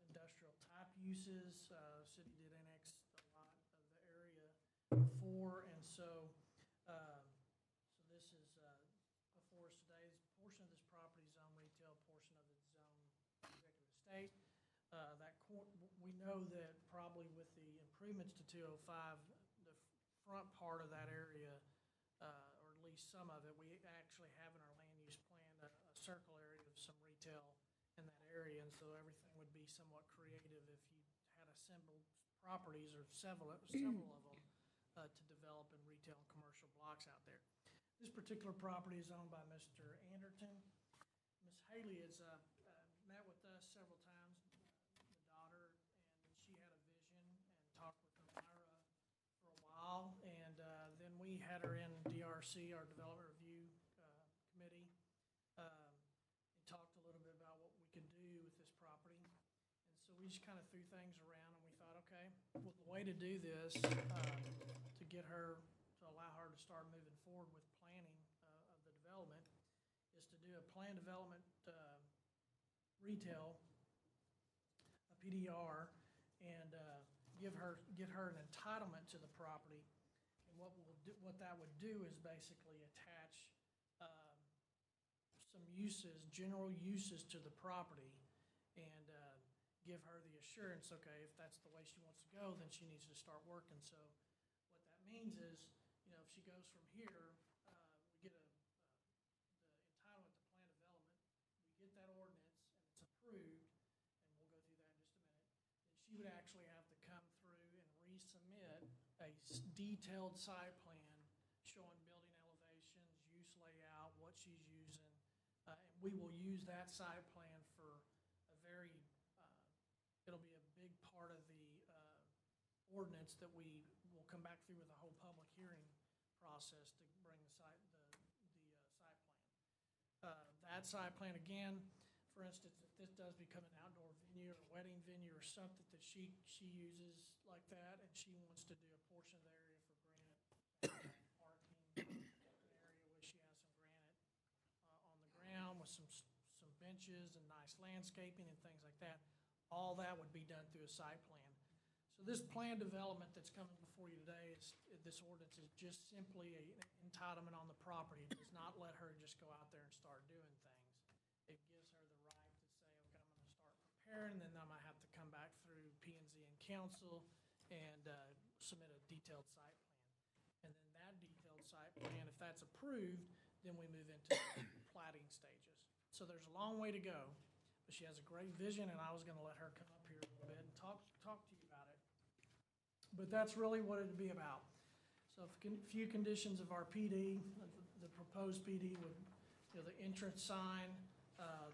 Speaker 4: industrial type uses. City did annex a lot of the area before, and so this is before us today. Portion of this property is zone retail, portion of it is zone executive estate. We know that probably with the improvements to 205, the front part of that area, or at least some of it, we actually have in our land use plan a circle area of some retail in that area, and so everything would be somewhat creative if you had assembled properties or several of them to develop in retail and commercial blocks out there. This particular property is owned by Mr. Anderton. Ms. Haley has met with us several times, the daughter, and she had a vision and talked with her Myra for a while, and then we had her in DRC, our Development Review Committee, and talked a little bit about what we could do with this property. And so we just kind of threw things around, and we thought, okay, well, the way to do this, to allow her to start moving forward with planning of the development, is to do a plan development retail, a PDR, and get her an entitlement to the property. And what that would do is basically attach some uses, general uses to the property, and give her the assurance, okay, if that's the way she wants to go, then she needs to start working. So what that means is, if she goes from here, we get the entitlement to plan development, we get that ordinance, actually have to come through and resubmit a detailed site plan showing building elevations, use layout, what she's using. And we will use that site plan for a very, it'll be a big part of the ordinance that we will come back through with a whole public hearing process to bring the site plan. That site plan, again, for instance, if this does become an outdoor venue or a wedding venue or something that she uses like that, and she wants to do a portion of the area for granite parking, an area where she has some granite on the ground with some benches and nice landscaping and things like that, all that would be done through a site plan. So this plan development that's coming before you today, this ordinance is just simply an entitlement on the property. It does not let her just go out there and start doing things. It gives her the right to say, okay, I'm gonna start preparing, and then I might have to come back through P and Z and council and submit a detailed site plan. And then that detailed site plan, if that's approved, then we move into plating stages. So there's a long way to go, but she has a great vision, and I was gonna let her come up here a little bit and talk to you about it. But that's really what it'd be about. So a few conditions of our PD, the proposed PD would, the entrance sign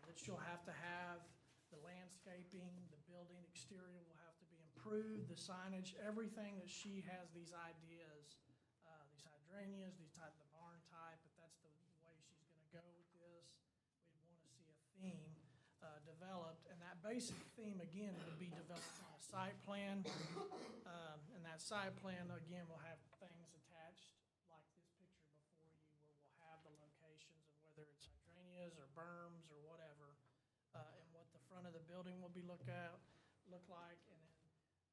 Speaker 4: that she'll have to have, the landscaping, the building exterior will have to be improved, the signage, everything that she has these ideas, these hydrangeas, these type of barn type, if that's the way she's gonna go with this, we'd wanna see a theme developed, and that basic theme, again, would be developed on a site plan. And that site plan, again, will have things attached, like this picture before you, where we'll have the locations of whether it's hydrangeas or berms or whatever, and what the front of the building will look like, and then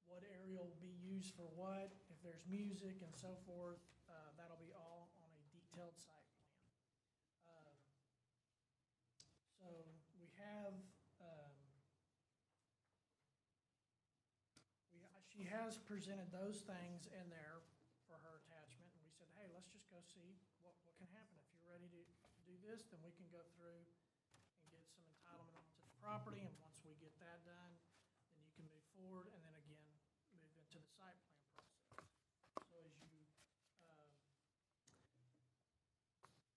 Speaker 4: what area will be used for what, if there's music and so forth, that'll be all on a detailed site plan. So we have, she has presented those things in there for her attachment, and we said, hey, let's just go see what can happen. If you're ready to do this, then we can go through and get some entitlement onto the property, and once we get that done, then you can move forward, and then again, move into the site plan process.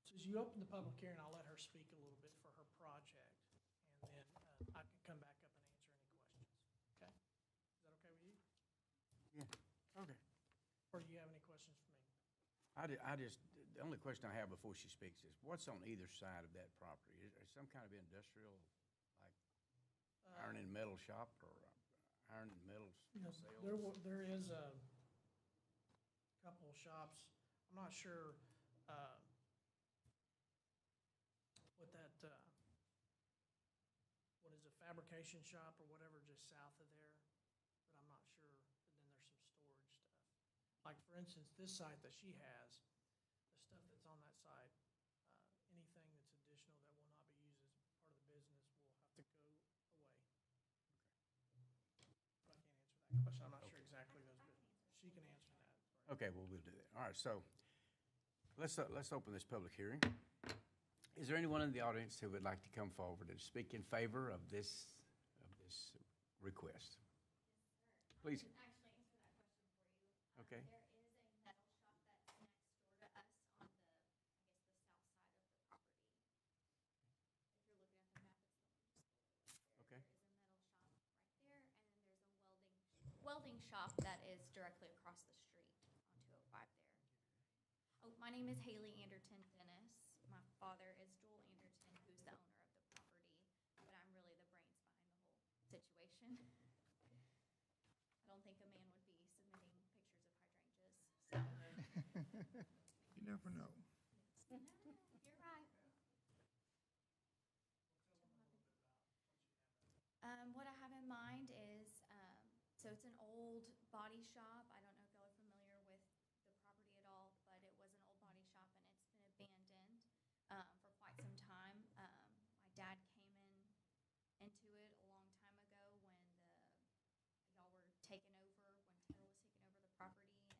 Speaker 4: So as you open the public hearing, I'll let her speak a little bit for her project, and then I can come back up and answer any questions. Okay? Is that okay with you?
Speaker 1: Yeah, okay.
Speaker 4: Or do you have any questions for me?
Speaker 1: The only question I have before she speaks is, what's on either side of that property? Is there some kind of industrial, like iron and metal shop or iron and metal sales?
Speaker 4: There is a couple of shops. I'm not sure what that, what is a fabrication shop or whatever just south of there, but I'm not sure. And then there's some storage stuff. Like, for instance, this site that she has, the stuff that's on that site, anything that's additional that will not be used as part of the business will have to go away. But I can't answer that question. I'm not sure exactly those, but she can answer that.
Speaker 1: Okay, well, we'll do that. All right, so let's open this public hearing. Is there anyone in the audience who would like to come forward and speak in favor of this request? Please.
Speaker 3: I can actually answer that question for you.
Speaker 1: Okay.
Speaker 3: There is a metal shop that's next door to us on the, I guess, the south side of the property. If you're looking at the map, it's the one just below us there.
Speaker 1: Okay.
Speaker 3: There is a metal shop right there, and then there's a welding shop that is directly across the street on 205 there. Oh, my name is Haley Anderton Dennis. My father is Joel Anderton, who's the owner of the property, but I'm really the brains behind the whole situation. I don't think a man would be submitting pictures of hydrangeas, so.
Speaker 8: You never know.
Speaker 3: No, you're right. What I have in mind is, so it's an old body shop. I don't know if y'all are familiar with the property at all, but it was an old body shop, and it's been abandoned for quite some time. My dad came into it a long time ago when y'all were taking over, when Terrell was taking over the property, and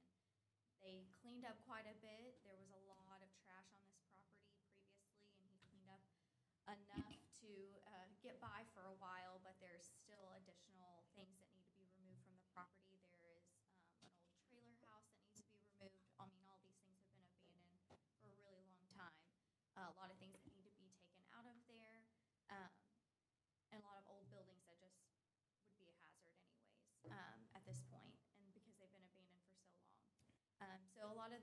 Speaker 3: they cleaned up quite a bit. There was a lot of trash on this property previously, and he cleaned up enough to get by for a while, but there's still additional things that need to be removed from the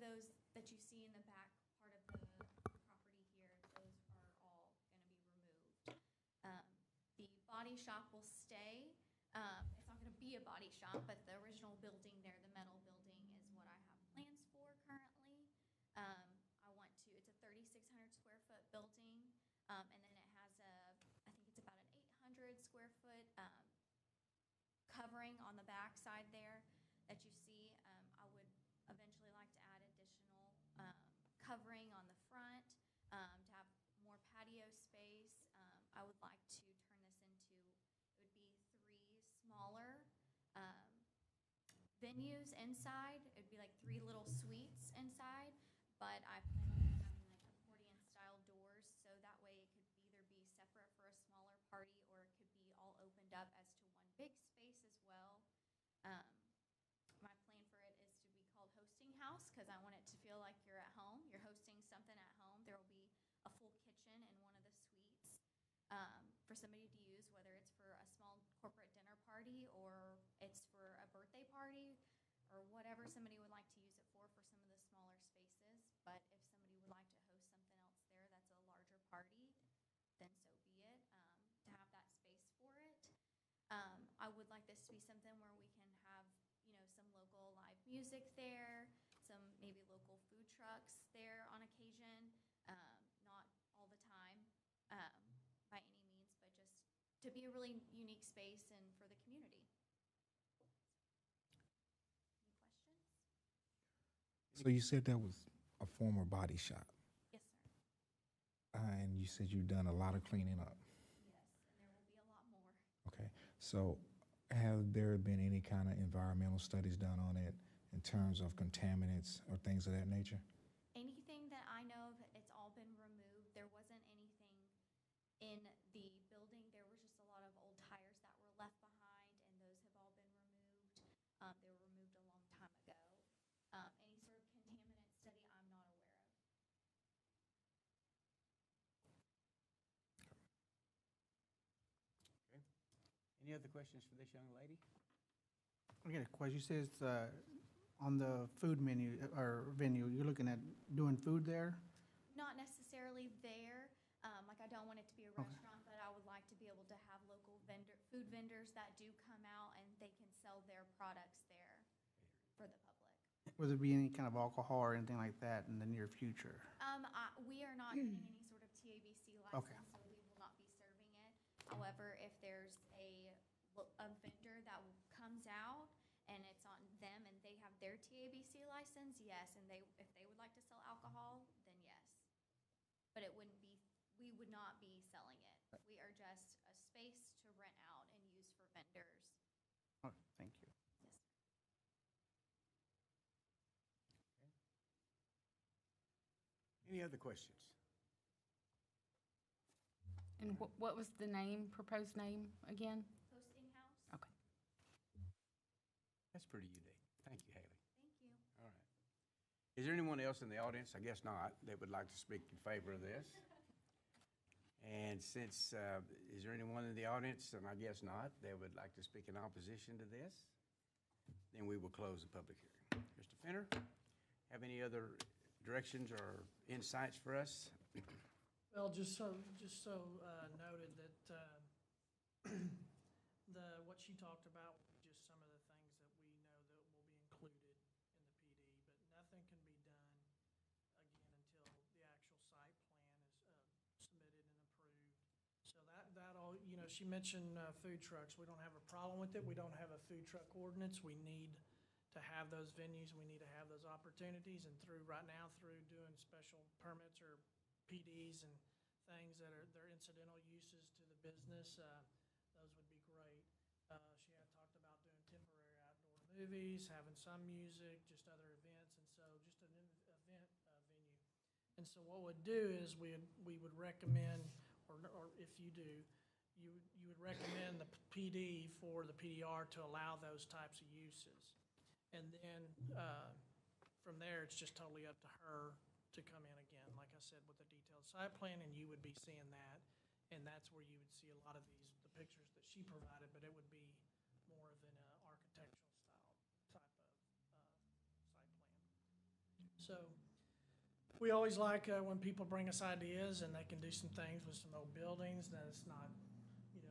Speaker 11: those that you see in the back part of the property here, those are all gonna be removed. The body shop will stay. It's not gonna be a body shop, but the original building there, the metal building, is what I have plans for currently. It's a 3,600 square foot building, and then it has I think it's about an 800 square foot covering on the back side there that you see. I would eventually like to add additional covering on the front to have more patio space. I would like to turn this into, it would be 3 smaller venues inside. It'd be like 3 little suites inside, but I plan on having like accordion style doors, so that way it could either be separate for a smaller party or it could be all opened up as to one big space as well. My plan for it is to be called Hosting House because I want it to feel like you're at home. You're hosting something at home. There will be a full kitchen in one of the suites for somebody to use, whether it's for a small corporate dinner party or it's for a birthday party or whatever somebody would like to use it for some of the smaller spaces. But if somebody would like to host something else there that's a larger party, then so be it, to have that space for it. I would like this to be something where we can have, some local live music there, some maybe local food trucks there on occasion, not all the time by any means, but just to be a really unique space and for the community. Any questions?
Speaker 8: So you said that was a former body shop,
Speaker 11: Yes, sir.
Speaker 8: and you said you've done a lot of cleaning up.
Speaker 11: Yes, and there will be a lot more.
Speaker 8: Okay, so have there been any kind of environmental studies done on it in terms of contaminants or things of that nature?
Speaker 11: Anything that I know of, it's all been removed. There wasn't anything in the building. There was just a lot of old tires that were left behind, and those have all been removed. They were removed a long time ago. Any sort of contaminant study, I'm not aware of.
Speaker 1: Any other questions for this young lady?
Speaker 2: I got a question. You said it's on the food menu or venue, you're looking at doing food there?
Speaker 11: Not necessarily there. Like I don't want it to be a
Speaker 2: Okay.
Speaker 11: restaurant, but I would like to be able to have local food vendors that do come out and they can sell their products there for the public.
Speaker 2: Will there be any kind of alcohol or anything like that in the near future?
Speaker 11: We are not getting any sort of TABC license,
Speaker 2: Okay.
Speaker 11: so we will not be serving it. However, if there's a vendor that comes out and it's on them and they have their TABC license, yes, and if they would like to sell alcohol, then yes. But it wouldn't be, we would not be selling it. We are just a space to rent out and use for vendors.
Speaker 2: Oh, thank you.
Speaker 11: Yes, sir.
Speaker 1: Any other questions?
Speaker 6: And what was the proposed name again?
Speaker 11: Hosting House?
Speaker 6: Okay.
Speaker 1: That's pretty unique. Thank you, Haley.
Speaker 11: Thank you.
Speaker 1: All right. Is there anyone else in the audience, I guess not, that would like to speak in favor of this? And since, is there anyone in the audience, and I guess not, that would like to speak in opposition to this? Then we will close the public hearing. Mr. Fenner, have any other directions or insights for us?
Speaker 4: Well, just so noted that what she talked about would be just some of the things that we know that will be included in the PD, but nothing can be done, again, until the actual site plan is submitted and approved. So that'll, she mentioned food trucks. We don't have a problem with it. We don't have a food truck ordinance. We need to have those venues. We need to have those opportunities, and right now through doing special permits or PDs and things that are, they're incidental uses to the business, those would be great. She had talked about doing temporary outdoor movies, having some music, just other events, and so just an event venue. And so what we'd do is we would recommend, or if you do, you would recommend the PD for the PDR to allow those types of uses. And then from there, it's just totally up to her to come in again, like I said, with a detailed site plan, and you would be seeing that. And that's where you would see a lot of the pictures that she provided, but it would be more of an architectural style type of site plan. So we always like when people bring us ideas and they can do some things with some old buildings, that it's not, just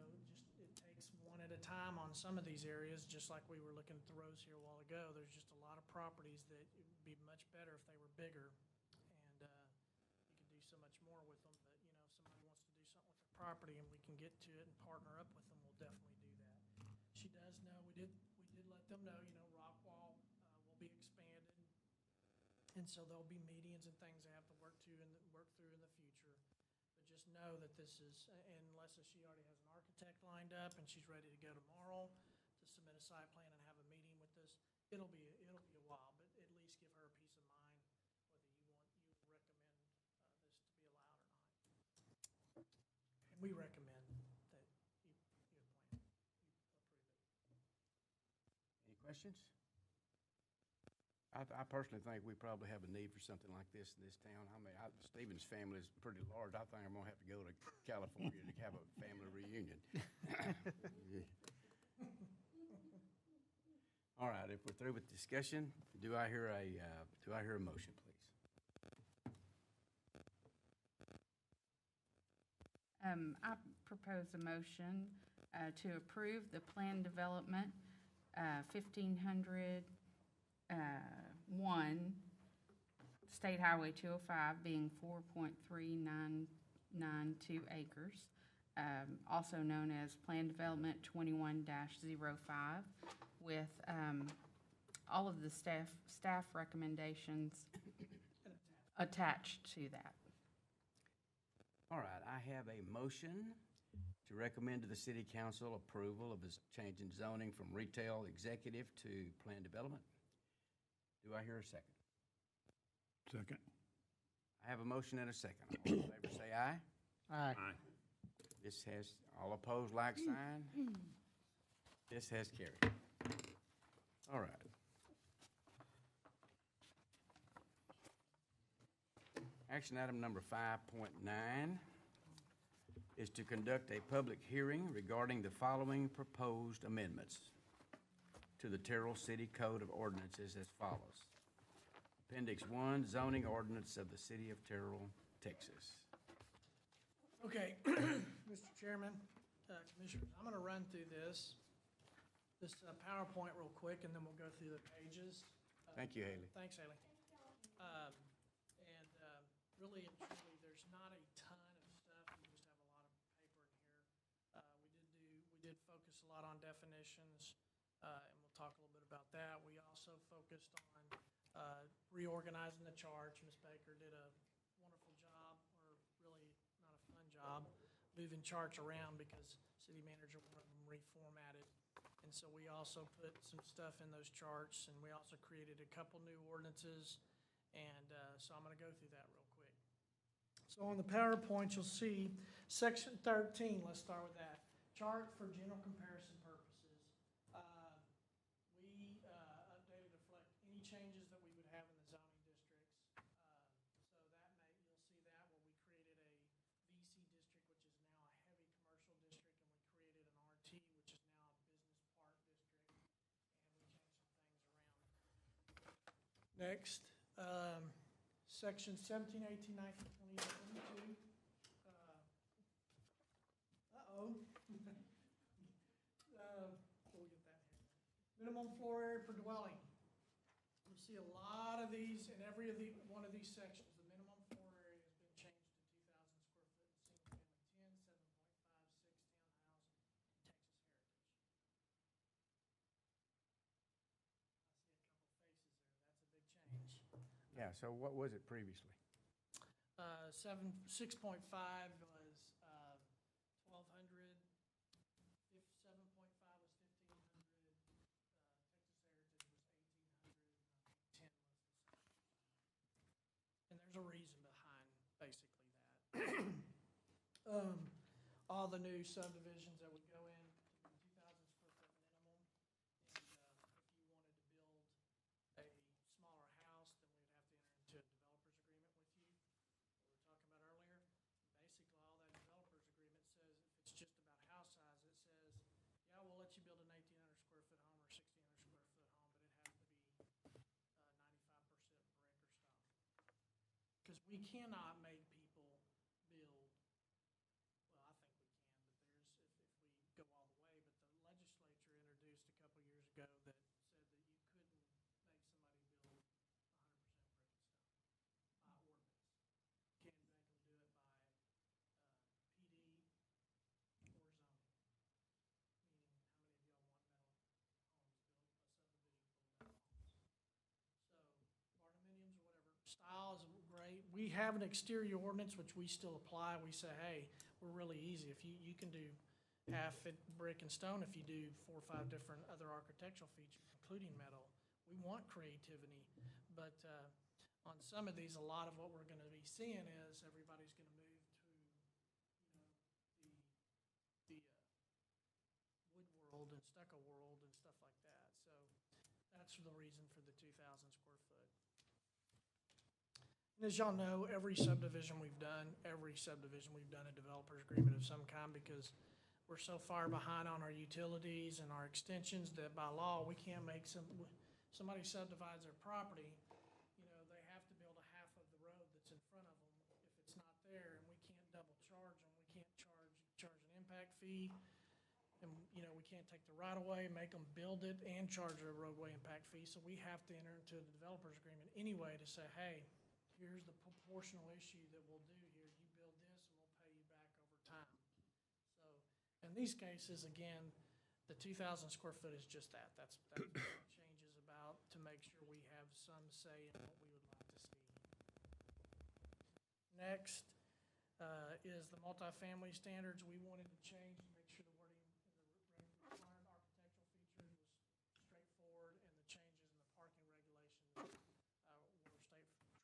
Speaker 4: it takes one at a time on some of these areas, just like we were looking at the roads here a while ago. There's just a lot of properties that it would be much better if they were bigger. And you can do so much more with them. But, if somebody wants to do something with their property and we can get to it and partner up with them, we'll definitely do that. She does know, we did let them know, Rockwall will be expanded. And so there'll be medians and things they have to work through in the future. But just know that this is, unless she already has an architect lined up and she's ready to go tomorrow to submit a site plan and have a meeting with us, it'll be a while, but at least give her a peace of mind whether you recommend this to be allowed or not. And we recommend that you approve it.
Speaker 1: Any questions? I personally think we probably have a need for something like this in this town. I mean, Stephen's family is pretty large. I think I'm gonna have to go to California to have a family reunion. All right, if we're through with discussion, do I hear a motion, please?
Speaker 6: I propose a motion to approve the plan development 1501 State Highway 205 being 4.3992 acres, also known as Plan Development 21-05, with all of the staff recommendations attached to that.
Speaker 1: All right, I have a motion to recommend to the city council approval of this change in zoning from retail executive to plan development. Do I hear a second?
Speaker 10: Second.
Speaker 1: I have a motion and a second. All in favor say aye.
Speaker 2: Aye.
Speaker 1: This has, all opposed, like sign. This has carried. All right. Action item number 5.9 is to conduct a public hearing regarding the following proposed amendments to the Terrell City Code of Ordinances as follows. Appendix 1, zoning ordinance of the City of Terrell, Texas.
Speaker 4: Okay, Mr. Chairman, Commissioners, I'm going to run through this PowerPoint real quick, and then we'll go through the pages.
Speaker 1: Thank you, Haley.
Speaker 4: Thanks, Haley. Really and truly, there's not a ton of stuff. We just have a lot of paper in here. We did focus a lot on definitions, and we'll talk a little bit about that. We also focused on reorganizing the charts. Ms. Baker did a wonderful job, or really not a fun job, moving charts around because city manager wanted them reformatted. And so we also put some stuff in those charts, and we also created a couple new ordinances. And so I'm going to go through that real quick. So on the PowerPoint, you'll see Section 13. Let's start with that. Chart for general comparison purposes. We updated to reflect any changes that we would have in the zoning districts. So you'll see that where we created a VC district, which is now a heavy commercial district, and we created an RT, which is now a business park district, and we changed some things around. Next, Section 17, 18, 19, 20, 22. We'll get that here. Minimum floor area per dwelling. You'll see a lot of these in every one of these sections. The minimum floor area has been changed to 2,000 square foot in single family 10, 7.56 townhouse, and Texas Heritage. I see a couple faces there. That's a big change.
Speaker 1: Yeah, so what was it previously?
Speaker 4: 6.5 was 1,200. If 7.5 was 1,500, Texas Heritage was 1,800. 10 was the same. And there's a reason behind basically that. All the new subdivisions that would go in to the 2,000 square foot minimum. And if you wanted to build a smaller house, then we would have to enter into a developer's agreement with you, what we were talking about earlier. Basically, all that developer's agreement says, if it's just about house size, it says, yeah, we'll let you build an 1,800 square foot home or 1,600 square foot home, but it has to be 95% brick or stone. We cannot make people build, well, I think we can, but if we go all the way, but the legislature introduced a couple years ago that said that you couldn't make somebody build 100% brick and stone by ordinance. Can't make them do it by PD or zoning, meaning how many of y'all want metal homes built, a subdivision full of metal homes? So barndominiums or whatever, style is great. We have an exterior ordinance, which we still apply. We say, hey, we're really easy. If you can do half it brick and stone, if you do 4 or 5 different other architectural features, including metal. We want creativity, but on some of these, a lot of what we're gonna be seeing is everybody's gonna move to, the wood world and stucco world and stuff like that. So that's the reason for the 2,000 square foot. And as y'all know, every subdivision we've done a developer's agreement of some kind because we're so far behind on our utilities and our extensions that by law, we can't make somebody subdivides their property, they have to build a half of the road that's in front of them if it's not there, and we can't double charge them. We can't charge an impact fee, and, we can't take the right of way, make them build it, and charge a roadway impact fee. So we have to enter into a developer's agreement anyway to say, hey, here's the proportional issue that we'll do here. You build this, and we'll pay you back over time. So in these cases, again, the 2,000 square foot is just that. That's what the change is about, to make sure we have some say in what we would like to see. Next is the multifamily standards. We wanted to change to make sure the wording in the required architectural features was straightforward, and the changes in the parking regulations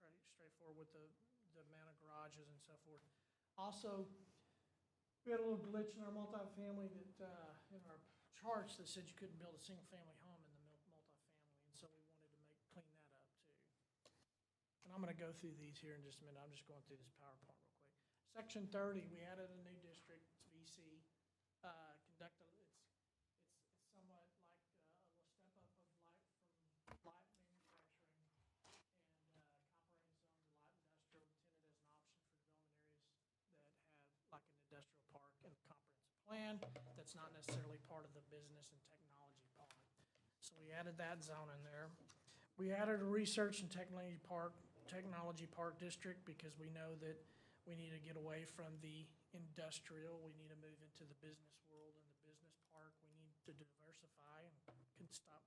Speaker 4: were straightforward with the amount of garages and so forth. Also, we had a little glitch in our multifamily that, in our charts that said you couldn't build a single-family home in the multifamily, and so we wanted to clean that up too. And I'm gonna go through these here in just a minute. I'm just going through this PowerPoint real quick. Section 30, we added a new district, it's VC. It's somewhat like a little step up of light manufacturing and comprehensive zone to light industrial, intended as an option for development areas that have like an industrial park in the comprehensive plan that's not necessarily part of the business and technology part. So we added that zone in there. We added a research and technology park district because we know that we need to get away from the industrial. We need to move into the business world and the business park. We need to diversify and can stop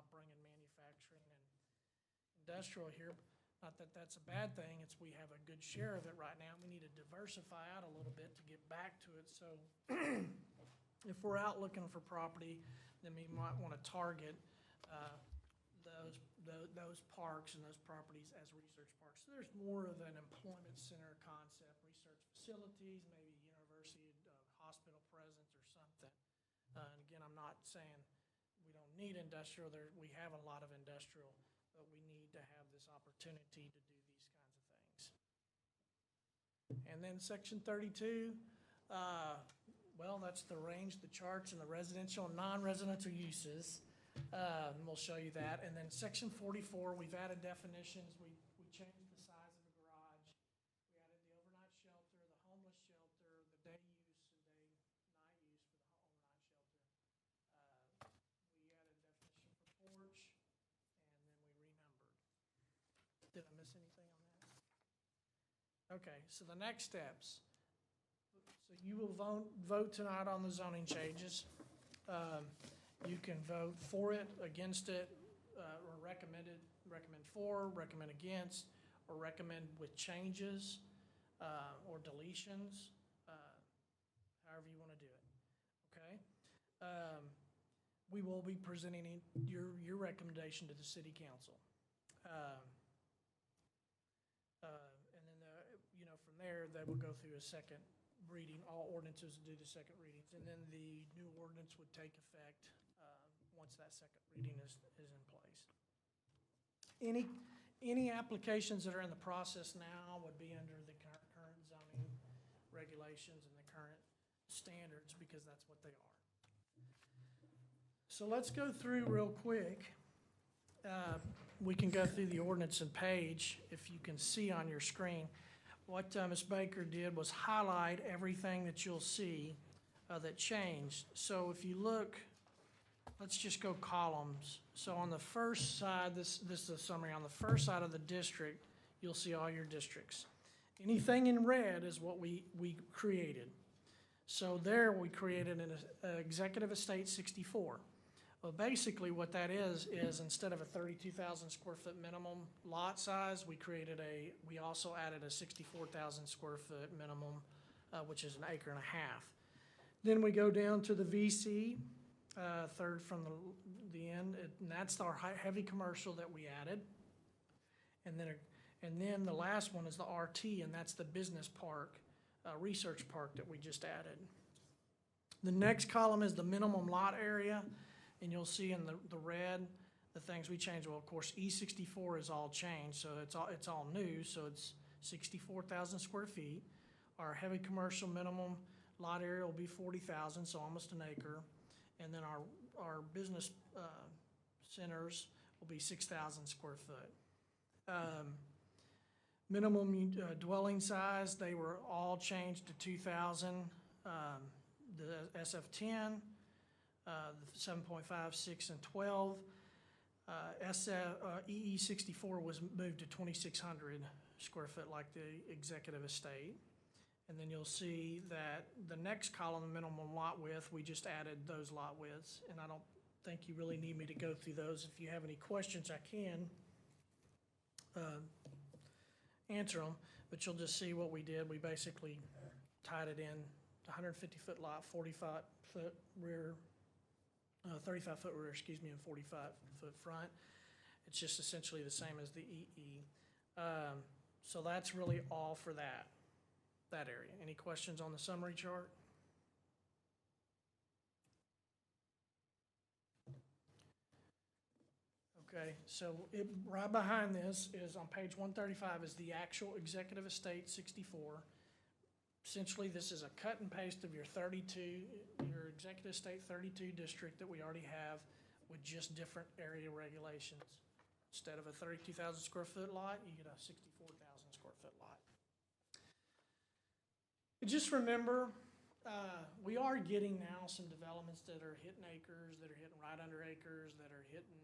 Speaker 4: bringing manufacturing and industrial here. Not that that's a bad thing. It's we have a good share of it right now. We need to diversify out a little bit to get back to it. So if we're out looking for property, then we might want to target those parks and those properties as research parks. So there's more of an employment center concept, research facilities, maybe university, hospital presence or something. And again, I'm not saying we don't need industrial. We have a lot of industrial, but we need to have this opportunity to do these kinds of things. And then section 32, well, that's the range, the charts, and the residential and non-residential uses. We'll show you that. And then section 44, we've added definitions. We changed the size of a garage. We added the overnight shelter, the homeless shelter, the day use and night use for the overnight shelter. We added definition for porch, and then we renumbered. Did I miss anything on that? Okay, so the next steps. So you will vote tonight on the zoning changes. You can vote for it, against it, or recommend for, recommend against, or recommend with changes, or deletions, however you want to do it, okay? We will be presenting your recommendation to the city council. And then, from there, they will go through a second reading. All ordinances do the second readings, and then the new ordinance would take effect once that second reading is in place. Any applications that are in the process now would be under the current zoning regulations and the current standards because that's what they are. So let's go through real quick. we can go through the ordinance and page, if you can see on your screen. What Ms. Baker did was highlight everything that you'll see that changed. So if you look, let's just go columns. So on the first side, this is a summary. On the first side of the district, you'll see all your districts. Anything in red is what we created. So there we created an executive estate 64. Well, basically what that is instead of a 32,000 square foot minimum lot size, we also added a 64,000 square foot minimum, which is an acre and a half. Then we go down to the VC, third from the end, and that's our heavy commercial that we added. And then the last one is the RT, and that's the business park, research park that we just added. The next column is the minimum lot area, and you'll see in the red the things we changed. Well, of course, E64 is all changed, so it's all new, so it's 64,000 square feet. Our heavy commercial minimum lot area will be 40,000, so almost an acre. And then our business centers will be 6,000 square foot. Minimum dwelling size, they were all changed to 2,000. The SF10, the 7.5, 6, and 12. EE64 was moved to 2,600 square foot like the executive estate. And then you'll see that the next column, the minimum lot width, we just added those lot widths. And I don't think you really need me to go through those. If you have any questions, I can answer them. But you'll just see what we did. We basically tied it in 150-foot lot, 45-foot rear, 35-foot rear, and 45-foot front. It's just essentially the same as the EE. So that's really all for that area. Any questions on the summary chart? Okay, so right behind this is on page 135 is the actual executive estate 64. Essentially, this is a cut and paste of your executive estate 32 district that we already have with just different area regulations. Instead of a 32,000 square foot lot, you get a 64,000 square foot lot. Just remember, we are getting now some developments that are hitting acres, that are hitting right under acres, that are hitting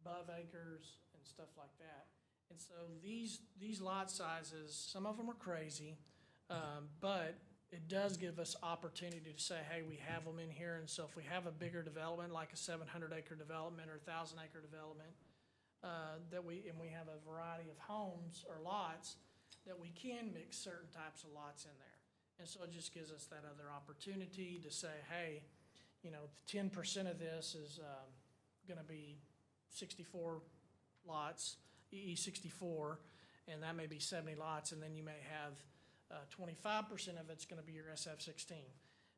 Speaker 4: above acres and stuff like that. And so these lot sizes, some of them are crazy, but it does give us opportunity to say, hey, we have them in here. And so if we have a bigger development, like a 700-acre development or 1,000-acre development, and we have a variety of homes or lots, that we can mix certain types of lots in there. And so it just gives us that other opportunity to say, hey, 10% of this is going to be 64 lots, EE64, and that may be 70 lots, and then you may have 25% of it's going to be your SF16.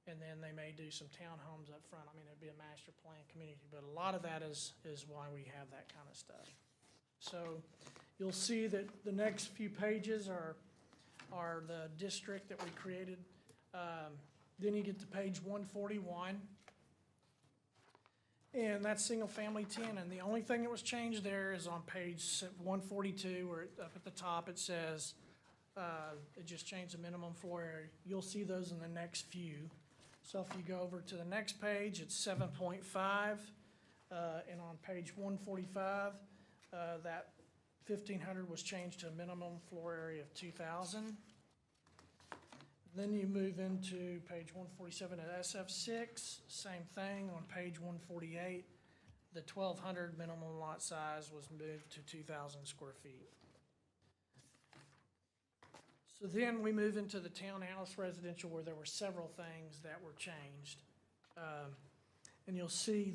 Speaker 4: And then they may do some townhomes up front. I mean, it'd be a master plan community, but a lot of that is why we have that kind of stuff. So you'll see that the next few pages are the district that we created. Then you get to page 141. And that's single family 10. And the only thing that was changed there is on page 142, where up at the top it says, it just changed the minimum floor area. You'll see those in the next few. So if you go over to the next page, it's 7.5. And on page 145, that 1,500 was changed to a minimum floor area of 2,000. Then you move into page 147 at SF6, same thing. On page 148, the 1,200 minimum lot size was moved to 2,000 square feet. So then we move into the townhouse residential, where there were several things that were changed. And you'll see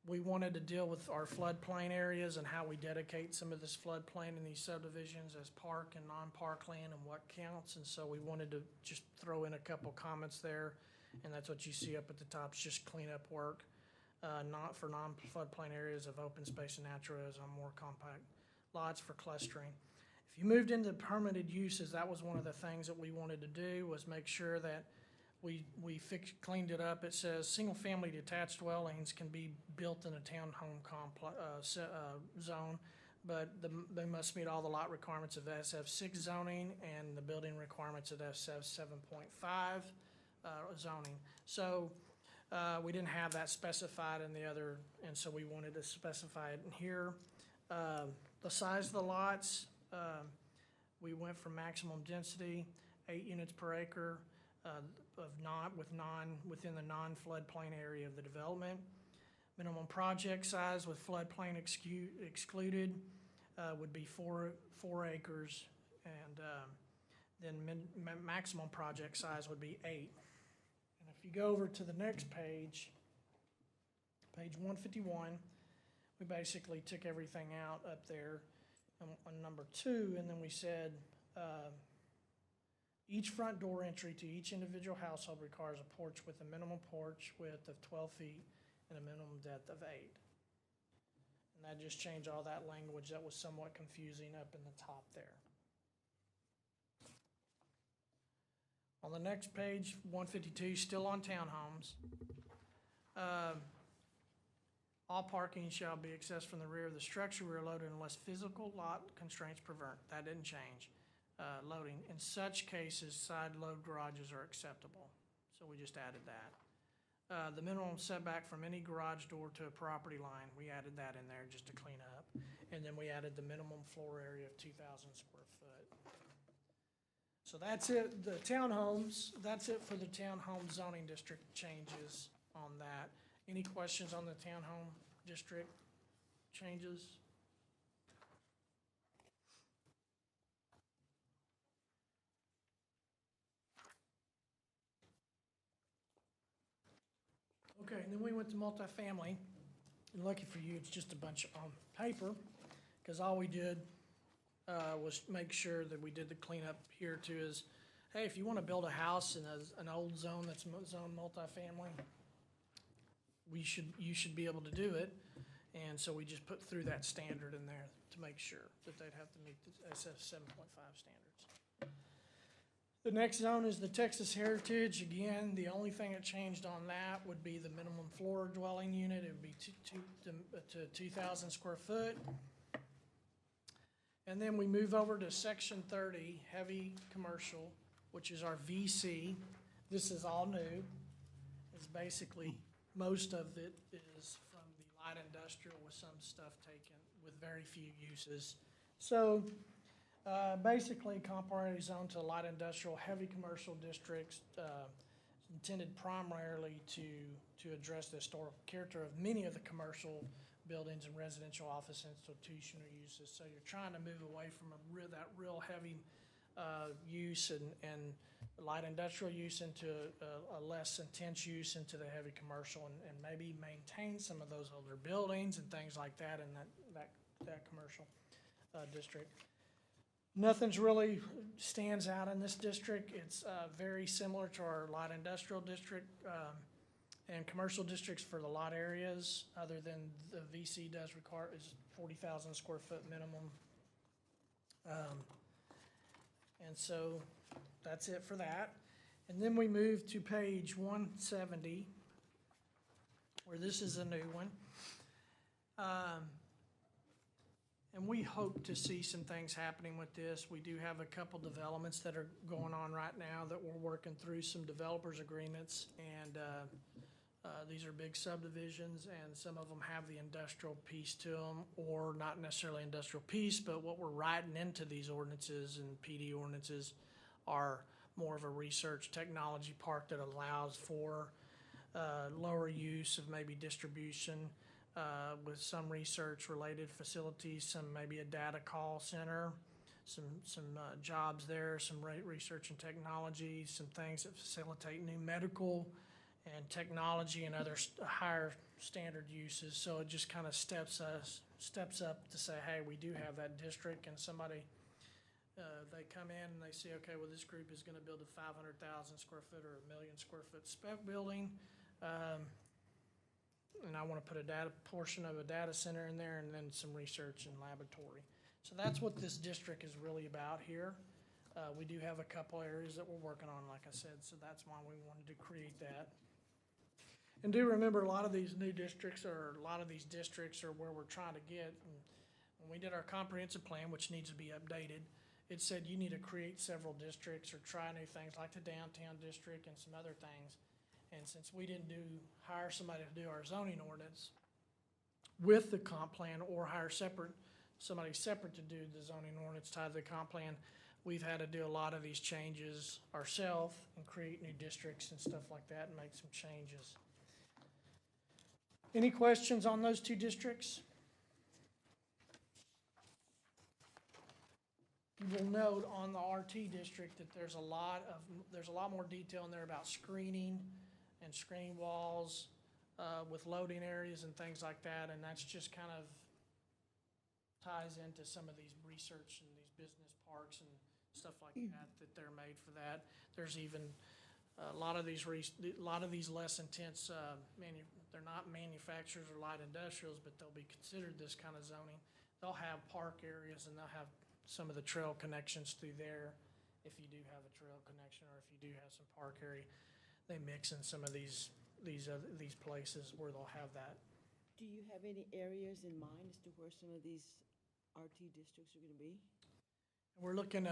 Speaker 4: we wanted to deal with our floodplain areas and how we dedicate some of this floodplain in these subdivisions as park and non-park land and what counts. And so we wanted to just throw in a couple comments there, and that's what you see up at the top. It's just cleanup work, not for non-floodplain areas of open space and natural areas on more compact lots for clustering. If you moved into permitted uses, that was one of the things that we wanted to do, was make sure that cleaned it up. It says, single-family detached dwellings can be built in a townhome zone, but they must meet all the lot requirements of SF6 zoning and the building requirements of SF 7.5 zoning. So we didn't have that specified in the other, and so we wanted to specify it in here. The size of the lots, we went from maximum density, 8 units per acre, within the non-floodplain area of the development. Minimum project size with floodplain excluded would be 4 acres, and then maximum project size would be 8. And if you go over to the next page, page 151, we basically took everything out up there on number 2, and then we said, each front door entry to each individual household requires a porch with a minimum porch width of 12 feet and a minimum depth of 8. And that just changed all that language that was somewhat confusing up in the top there. On the next page, 152, still on townhomes. All parking shall be accessed from the rear of the structure rear loaded unless physical lot constraints prevent. That didn't change. Loading. In such cases, side load garages are acceptable. So we just added that. The minimum setback from any garage door to a property line, we added that in there just to clean up. And then we added the minimum floor area of 2,000 square foot. So that's it, the townhomes, that's it for the townhome zoning district changes on that. Any questions on the townhome district changes? Okay, and then we went to multifamily, and lucky for you, it's just a bunch on paper, because all we did was make sure that we did the cleanup here too is, hey, if you want to build a house in an old zone that's zone multifamily, you should be able to do it, and so we just put through that standard in there to make sure that they'd have to meet the SF 7.5 standards. The next zone is the Texas Heritage. Again, the only thing that changed on that would be the minimum floor dwelling unit. It would be to 2,000 square foot. And then we move over to Section 30, heavy commercial, which is our VC. This is all new. It's basically, most of it is from the light industrial with some stuff taken with very few uses. So basically, comparable zone to light industrial, heavy commercial districts, intended primarily to address the historical character of many of the commercial buildings and residential office institutional uses. So you're trying to move away from that real heavy use and light industrial use into a less intense use into the heavy commercial, and maybe maintain some of those older buildings and things like that in that commercial district. Nothing's really stands out in this district. It's very similar to our light industrial district and commercial districts for the lot areas, other than the VC does require is 40,000 square foot minimum. And so that's it for that. And then we move to page 170, where this is a new one. And we hope to see some things happening with this. We do have a couple developments that are going on right now that we're working through some developers agreements, and these are big subdivisions, and some of them have the industrial piece to them, or not necessarily industrial piece, but what we're writing into these ordinances and PD ordinances are more of a research technology part that allows for lower use of maybe distribution, with some research-related facilities, some maybe a data call center, some jobs there, some research and technology, some things that facilitate new medical and technology and other higher standard uses. So it just kind of steps up to say, hey, we do have that district, and somebody, they come in and they say, okay, well, this group is going to build a 500,000 square foot or 1 million square foot spec building. And I want to put a portion of a data center in there, and then some research and laboratory. So that's what this district is really about here. We do have a couple areas that we're working on, like I said, so that's why we wanted to create that. And do remember, a lot of these new districts, or a lot of these districts are where we're trying to get. And when we did our comprehensive plan, which needs to be updated, it said you need to create several districts or try new things like the downtown district and some other things. And since we didn't hire somebody to do our zoning ordinance with the comp plan, or hire somebody separate to do the zoning ordinance tied to the comp plan, we've had to do a lot of these changes ourselves and create new districts and stuff like that and make some changes. Any questions on those two districts? You will note on the RT district that there's a lot more detail in there about screening and screening walls with loading areas and things like that, and that's just kind of ties into some of these research and these business parks and stuff like that they're made for that. There's even a lot of these less intense they're not manufacturers or light industrials, but they'll be considered this kind of zoning. They'll have park areas, and they'll have some of the trail connections through there, if you do have a trail connection, or if you do have some park area. They mix in some of these places where they'll have that.
Speaker 7: Do you have any areas in mind as to where some of these RT districts are gonna be?
Speaker 4: We're looking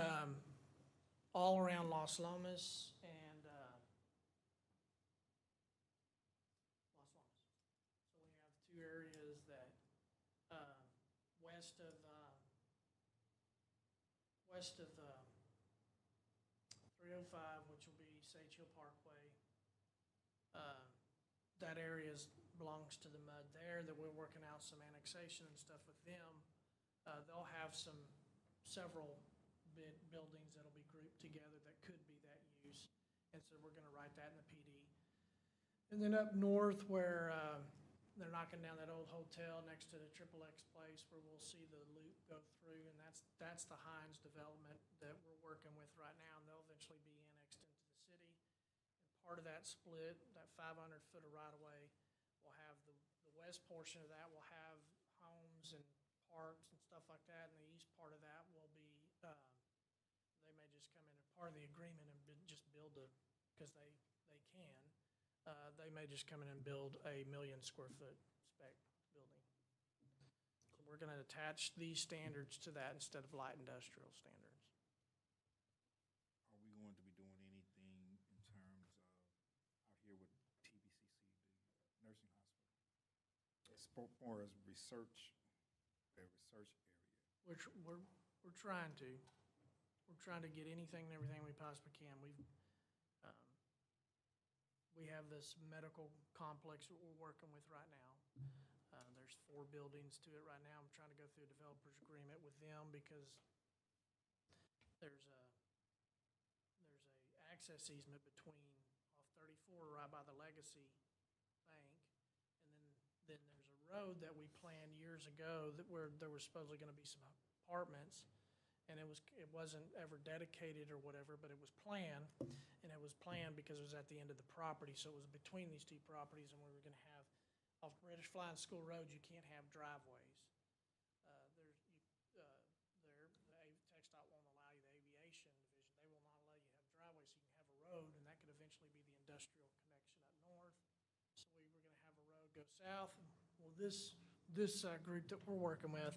Speaker 4: all around Los Lomas and Los Lomas. So we have two areas that west of 305, which will be Sage Hill Parkway. That area belongs to the MUD there, that we're working out some annexation and stuff with them. They'll have several buildings that'll be grouped together that could be that use. And so we're gonna write that in the PD. And then up north where they're knocking down that old hotel next to the XXX place, where we'll see the loop go through, and that's the Hines development that we're working with right now, and they'll eventually be annexed into the city. And part of that split, that 500 foot of right of way, will have the west portion of that will have homes and parks and stuff like that, and the east part of that will be, they may just come in as part of the agreement and just build because they can. They may just come in and build a 1 million square foot spec building. So we're gonna attach these standards to that instead of light industrial standards.
Speaker 8: Are we going to be doing anything in terms of, out here with TBCC, the nursing hospital? As far as research, their research area?
Speaker 4: We're trying to. We're trying to get anything and everything we possibly can. We have this medical complex that we're working with right now. There's 4 buildings to it right now. I'm trying to go through a developer's agreement with them because there's a access easement between off 34 right by the Legacy Bank, and then there's a road that we planned years ago where there was supposedly going to be some apartments, and it wasn't ever dedicated or whatever, but it was planned. And it was planned because it was at the end of the property, so it was between these two properties, and we were gonna have, off British Flying School Road, you can't have driveways. TxDOT won't allow you, the aviation division, they will not allow you to have driveways, so you can have a road, and that could eventually be the industrial connection up north. So we were gonna have a road go south. Well, this group that we're working with,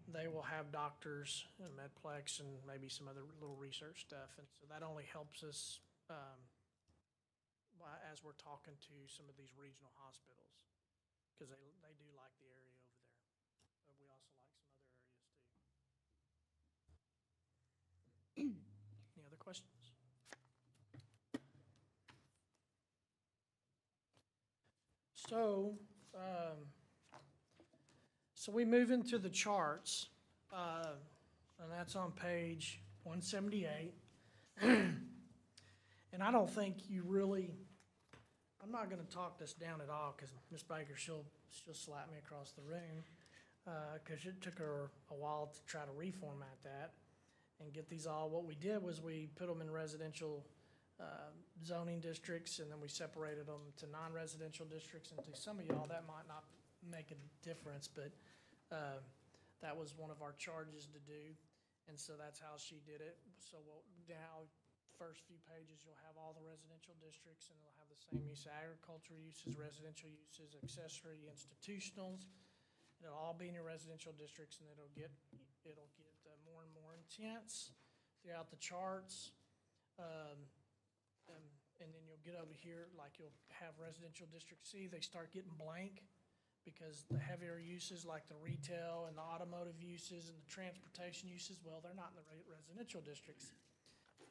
Speaker 4: they will have doctors and Medplex and maybe some other little research stuff. And so that only helps us as we're talking to some of these regional hospitals, because they do like the area over there. But we also like some other areas too. Any other questions? So we move into the charts, and that's on page 178. And I don't think I'm not gonna talk this down at all, because Ms. Baker, she'll slap me across the room, because it took her a while to try to reformat that and get these all. What we did was we put them in residential zoning districts, and then we separated them to non-residential districts. And to some of y'all, that might not make a difference, but that was one of our charges to do. And so that's how she did it. So now, first few pages, you'll have all the residential districts, and they'll have the same use, agricultural uses, residential uses, accessory, institutionals. It'll all be in your residential districts, and it'll get more and more intense throughout the charts. And then you'll get over here, like you'll have residential district C, they start getting blank because the heavier uses like the retail and the automotive uses and the transportation uses, well, they're not in the residential districts.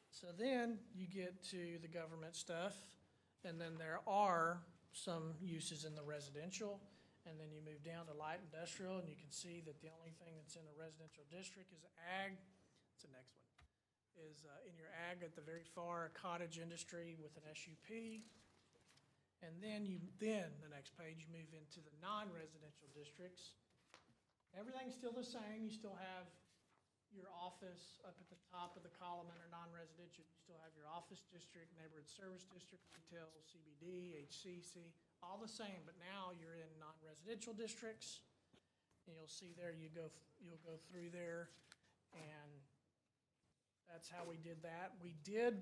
Speaker 4: So then you get to the government stuff, and then there are some uses in the residential, and then you move down to light industrial, and you can see that the only thing that's in a residential district is ag. It's the next one. Is in your ag at the very far, cottage industry with an SUP. And then the next page, you move into the non-residential districts. Everything's still the same. You still have your office up at the top of the column under non-residential. You still have your office district, neighborhood service district, retail, CBD, HCC, all the same. But now you're in non-residential districts. And you'll see there, you'll go through there, and that's how we did that. We did,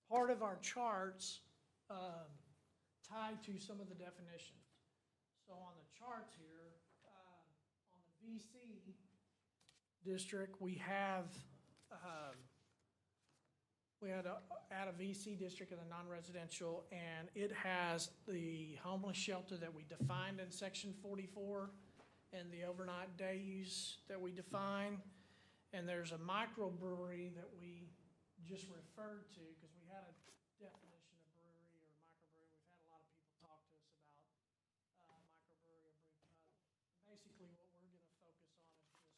Speaker 4: part of our charts tied to some of the definitions. So on the charts here, on the VC district, we had to add a VC district in the non-residential, and it has the homeless shelter that we defined in section 44 and the overnight day use that we define. And there's a microbrewery that we just referred to, because we had a definition of brewery or microbrewery. We've had a lot of people talk to us about microbrewery or brew pub. Basically, what we're going to focus on is just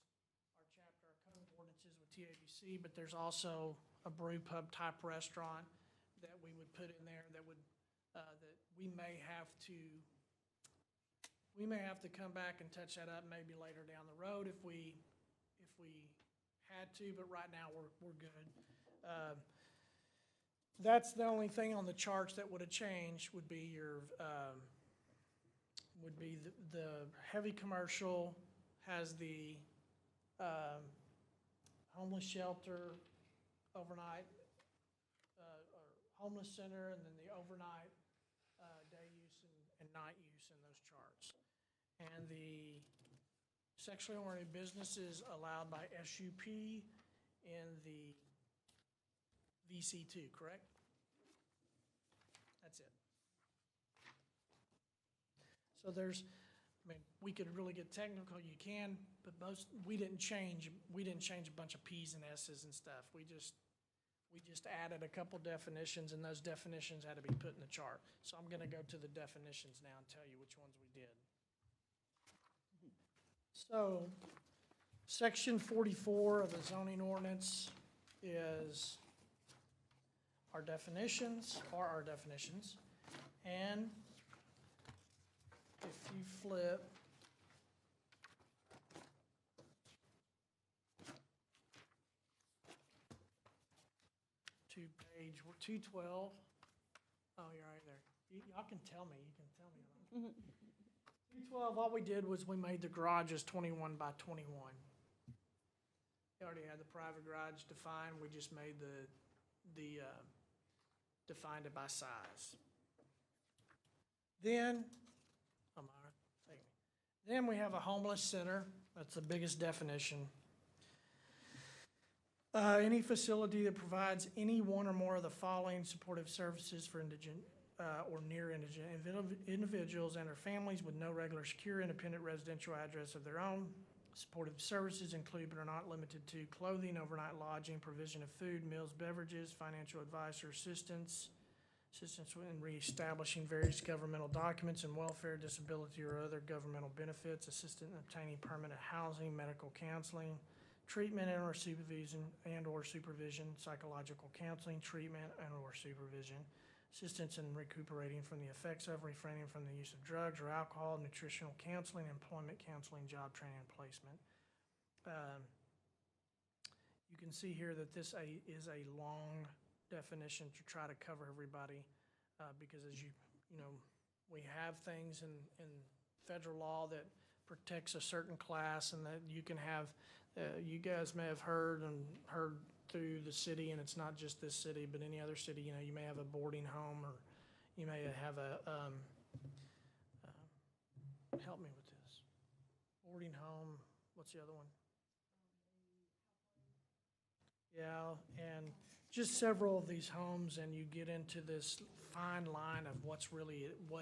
Speaker 4: our chapter, our code of ordinances with TABC, but there's also a brew pub type restaurant that we would put in there that would, that we may have to come back and touch that up maybe later down the road if we had to, but right now we're good. That's the only thing on the charts that would have changed would be the heavy commercial has the homeless shelter, overnight, or homeless center, and then the overnight day use and night use in those charts. And the sexually oriented businesses allowed by SUP in the VC2, correct? That's it. So we could really get technical, you can, but we didn't change a bunch of P's and S's and stuff. We just added a couple definitions, and those definitions had to be put in the chart. So I'm gonna go to the definitions now and tell you which ones we did. So, section 44 of the zoning ordinance is our definitions, and if you flip to page 212, oh, you're right there. Y'all can tell me, 212, all we did was we made the garages 21 by 21. We already had the private garage defined, we just made defined it by size. Then, then we have a homeless center, that's the biggest definition. Any facility that provides any one or more of the following supportive services for indigent or near indigent individuals and their families with no regular, secure, independent residential address of their own. Supportive services include but are not limited to clothing, overnight lodging, provision of food, meals, beverages, financial advice or assistance in reestablishing various governmental documents and welfare, disability, or other governmental benefits, assistance in obtaining permanent housing, medical counseling, treatment and/or supervision, psychological counseling, treatment and/or supervision, assistance in recuperating from the effects of, refraining from the use of drugs or alcohol, nutritional counseling, employment counseling, job training, and placement. You can see here that this is a long definition to try to cover everybody, because as you know, we have things in federal law that protects a certain class, and that you can have, you guys may have heard through the city, and it's not just this city, but any other city, you know, you may have a boarding home, or you may have a, help me with this, boarding home, what's the other one? Yeah, and just several of these homes, and you get into this fine line of what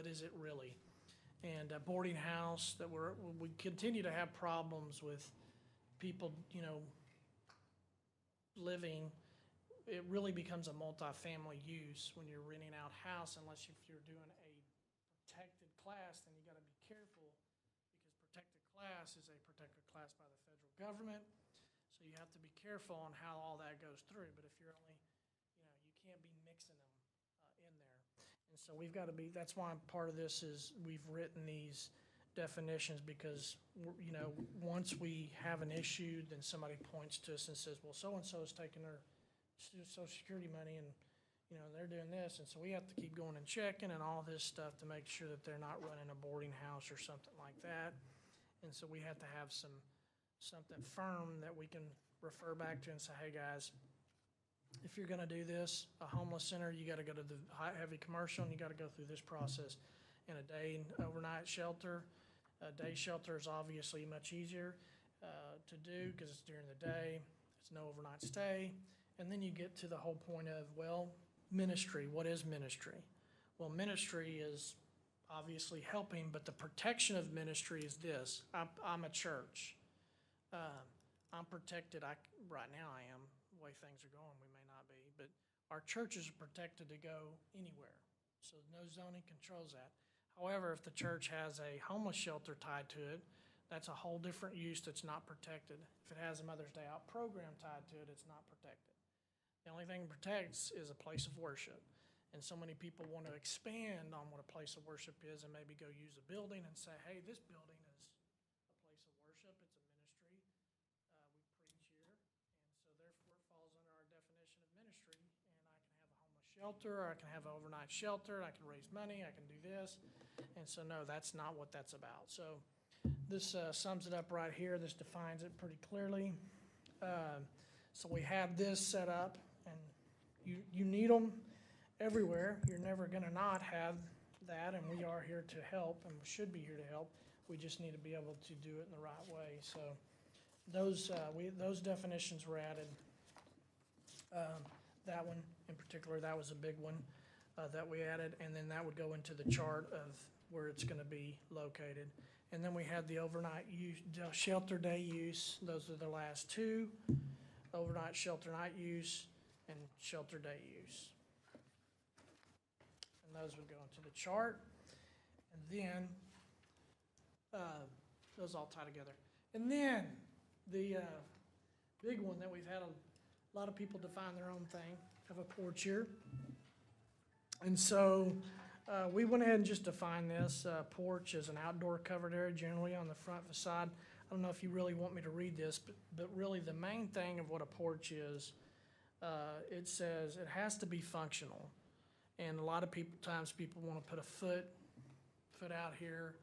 Speaker 4: is it really? And a boarding house that we continue to have problems with people, you know, living. It really becomes a multifamily use when you're renting out house, unless if you're doing a protected class, then you gotta be careful, because protected class is a protected class by the federal government. So you have to be careful on how all that goes through, but if you're only, you know, you can't be mixing them in there. And so we've got to be, that's why part of this is we've written these definitions, because, you know, once we have an issue, then somebody points to us and says, well, so-and-so is taking their Social Security money, and, you know, they're doing this, and so we have to keep going and checking and all this stuff to make sure that they're not running a boarding house or something like that. And so we have to have something firm that we can refer back to and say, hey, guys, if you're gonna do this, a homeless center, you gotta go to the heavy commercial, and you gotta go through this process. And a day and overnight shelter, a day shelter is obviously much easier to do, because it's during the day, it's no overnight stay. And then you get to the whole point of, well, ministry, what is ministry? Well, ministry is obviously helping, but the protection of ministry is this. I'm a church. I'm protected, right now I am, the way things are going, we may not be, but our churches are protected to go anywhere. So no zoning controls that. However, if the church has a homeless shelter tied to it, that's a whole different use that's not protected. If it has a Mother's Day Out program tied to it, it's not protected. The only thing it protects is a place of worship. And so many people want to expand on what a place of worship is, and maybe go use a building and say, hey, this building is a place of worship, it's a ministry, we preach here, and so therefore it falls under our definition of ministry, and I can have a homeless shelter, or I can have an overnight shelter, I can raise money, I can do this. And so no, that's not what that's about. So this sums it up right here. This defines it pretty clearly. So we have this set up, and you need them everywhere. You're never gonna not have that, and we are here to help, and we should be here to help. We just need to be able to do it in the right way. So those definitions were added. That one in particular, that was a big one that we added, and then that would go into the chart of where it's gonna be located. And then we had the overnight use, shelter day use. Those are the last two: overnight shelter night use and shelter day use. And those would go into the chart. And then, those all tie together. And then, the big one that we've had a lot of people define their own thing, have a porch here. And so, we went ahead and just defined this. Porch is an outdoor covered area generally on the front facade. I don't know if you really want me to read this, but really the main thing of what a porch is, it says it has to be functional. And a lot of times people want to put a foot out here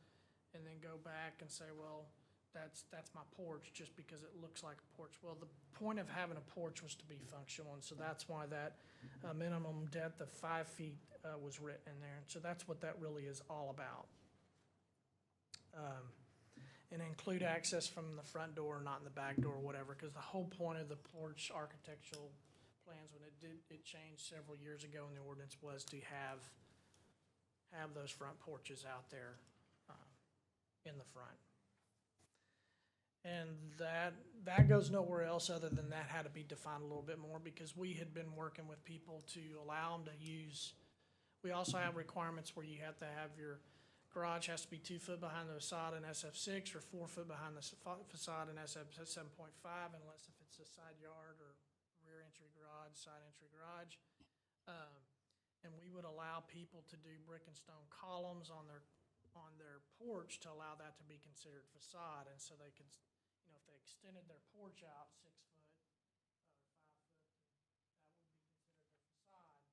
Speaker 4: and then go back and say, well, that's my porch, just because it looks like a porch. Well, the point of having a porch was to be functional, and so that's why that minimum depth of 5 feet was written in there. And so that's what that really is all about. And include access from the front door, not in the back door, or whatever, because the whole point of the porch architectural plans, when it changed several years ago in the ordinance, was to have those front porches out there in the front. And that goes nowhere else other than that had to be defined a little bit more, because we had been working with people to allow them to use. We also have requirements where you have to have your garage has to be 2 foot behind the facade in SF6 or 4 foot behind the facade in SF 7.5, unless if it's a side yard or rear entry garage, side entry garage. And we would allow people to do brick and stone columns on their porch to allow that to be considered facade. And so they could, you know, if they extended their porch out 6 foot or 5 foot, that would be considered their facade and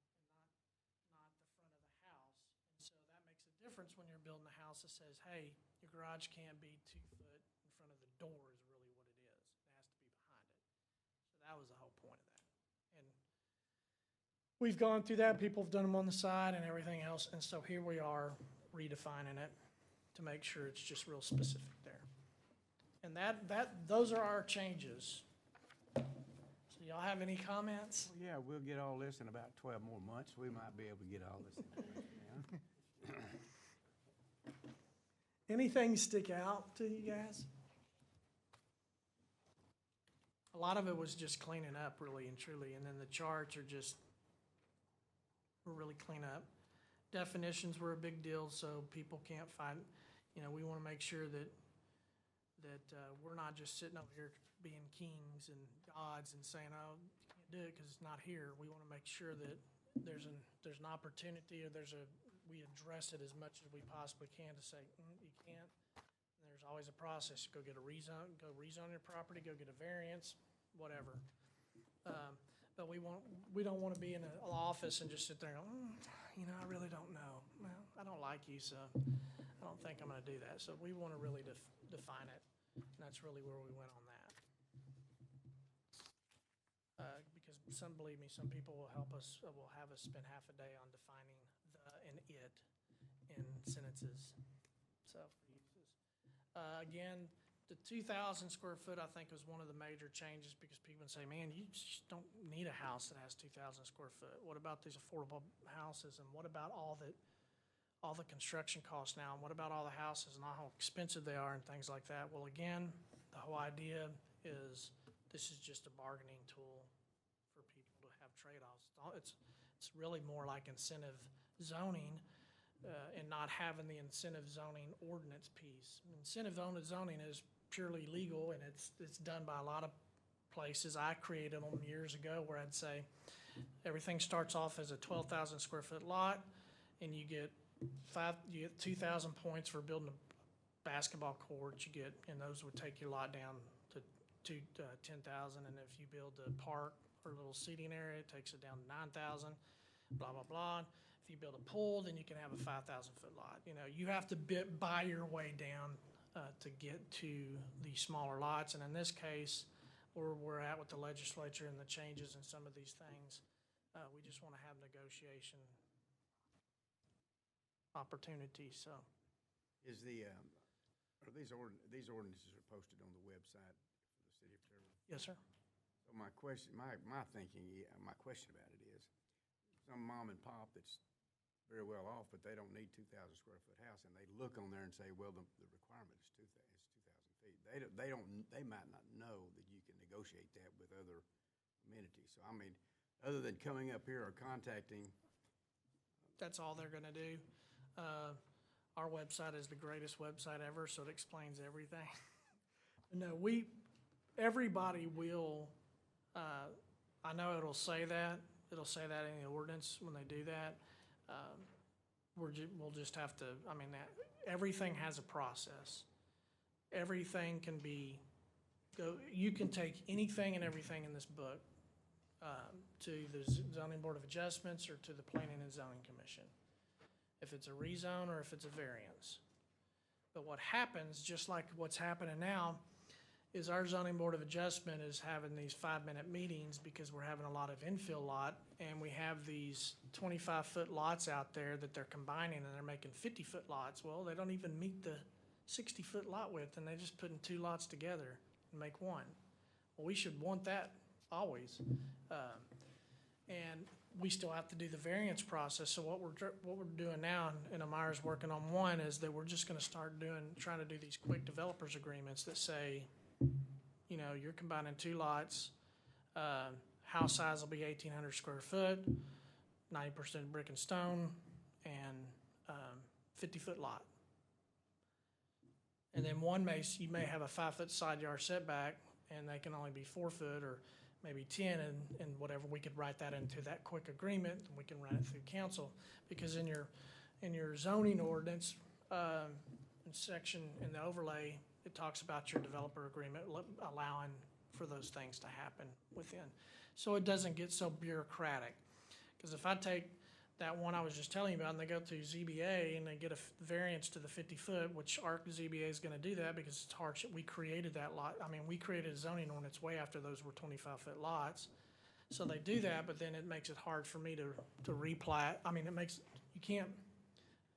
Speaker 4: not the front of the house. And so that makes a difference when you're building a house that says, hey, your garage can't be 2 foot door is really what it is. It has to be behind it. So that was the whole point of that. And we've gone through that. People have done them on the side and everything else. And so here we are redefining it to make sure it's just real specific there. And those are our changes. So y'all have any comments?
Speaker 1: Well, yeah, we'll get all this in about 12 more months. We might be able to get all this information down.
Speaker 4: Anything stick out to you guys? A lot of it was just cleaning up really and truly, and then the charts are just, were really clean up. Definitions were a big deal, so people can't find, we want to make sure that we're not just sitting over here being kings and gods and saying, oh, you can't do it because it's not here. We want to make sure that there's an opportunity, or we address it as much as we possibly can to say, you can't. And there's always a process. Go get a rezone, go rezone your property, go get a variance, whatever. But we don't want to be in an office and just sit there and go, I really don't know. Well, I don't like you, so I don't think I'm going to do that. So we want to really define it. And that's really where we went on that. Because believe me, some people will have us spend half a day on defining the and it in sentences. So, again, the 2,000 square foot, I think, was one of the major changes, because people say, man, you just don't need a house that has 2,000 square foot. What about these affordable houses? And what about all the construction costs now? And what about all the houses and how expensive they are and things like that? Well, again, the whole idea is this is just a bargaining tool for people to have trade-offs. It's really more like incentive zoning, and not having the incentive zoning ordinance piece. Incentive zoning is purely legal, and it's done by a lot of places. I created them years ago where I'd say everything starts off as a 12,000 square foot lot, and you get 2,000 points for building a basketball court. And those would take your lot down to 10,000. And if you build a park or a little seating area, it takes it down to 9,000. Blah blah blah. If you build a pool, then you can have a 5,000 foot lot. You have to buy your way down to get to the smaller lots. And in this case, where we're at with the legislature and the changes and some of these things, we just want to have negotiation opportunities. So,
Speaker 1: Is are these ordinances are posted on the website for the City of Terrell?
Speaker 4: yes, sir.
Speaker 1: So my question about it is, some mom and pop that's very well off, but they don't need 2,000 square foot house, and they look on there and say, well, the requirement is 2,000 feet. They might not know that you can negotiate that with other amenities. So I mean, other than coming up here or contacting.
Speaker 4: That's all they're going to do. Our website is the greatest website ever, so it explains everything. No, everybody will, I know it'll say that. It'll say that in the ordinance when they do that. We'll just have to, everything has a process. Everything can you can take anything and everything in this book to the Zoning Board of Adjustments or to the Planning and Zoning Commission, if it's a rezone or if it's a variance. But what happens, just like what's happening now, is our Zoning Board of Adjustment is having these 5-minute meetings because we're having a lot of infill lot, and we have these 25-foot lots out there that they're combining, and they're making 50-foot lots. Well, they don't even meet the 60-foot lot width, and they're just putting 2 lots together and make one. Well, we should want that always. And we still have to do the variance process. So what we're doing now, and Amira's working on one, is that we're just gonna start trying to do these quick developers agreements that say, you're combining 2 lots, house size will be 1,800 square foot, 90% brick and stone, and 50-foot lot. And then you may have a 5-foot side yard setback, and they can only be 4 foot or maybe 10, and whatever. We could write that into that quick agreement, and we can run it through council, because in your zoning ordinance, in the overlay, it talks about your developer agreement allowing for those things to happen within. So it doesn't get so bureaucratic. Because if I take that one I was just telling you about, and they go through ZBA and they get a variance to the 50-foot, which our ZBA is gonna do that because it's hardship. We created that lot, I mean, we created a zoning ordinance way after those were 25-foot lots. So they do that, but then it makes it hard for me to replat. I mean, it makes,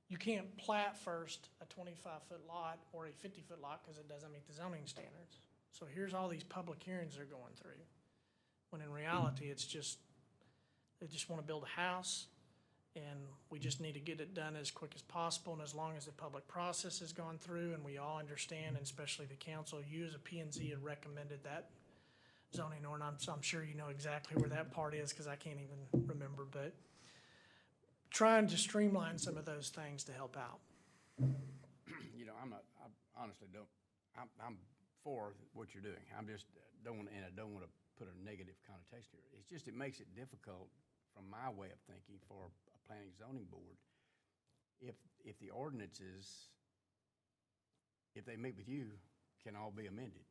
Speaker 4: you can't plat first a 25-foot lot or a 50-foot lot because it doesn't meet the zoning standards. So here's all these public hearings they're going through, when in reality, it's just, they just want to build a house, and we just need to get it done as quick as possible, and as long as the public process has gone through, and we all understand, and especially the council, you as a P and Z had recommended that zoning ordinance. I'm sure you know exactly where that part is, because I can't even remember, but trying to streamline some of those things to help out.
Speaker 1: You know, I honestly don't, I'm for what you're doing. I'm just, I don't want to put a negative connotation here. It's just, it makes it difficult from my way of thinking for a planning zoning board. If the ordinances, if they meet with you, can all be amended.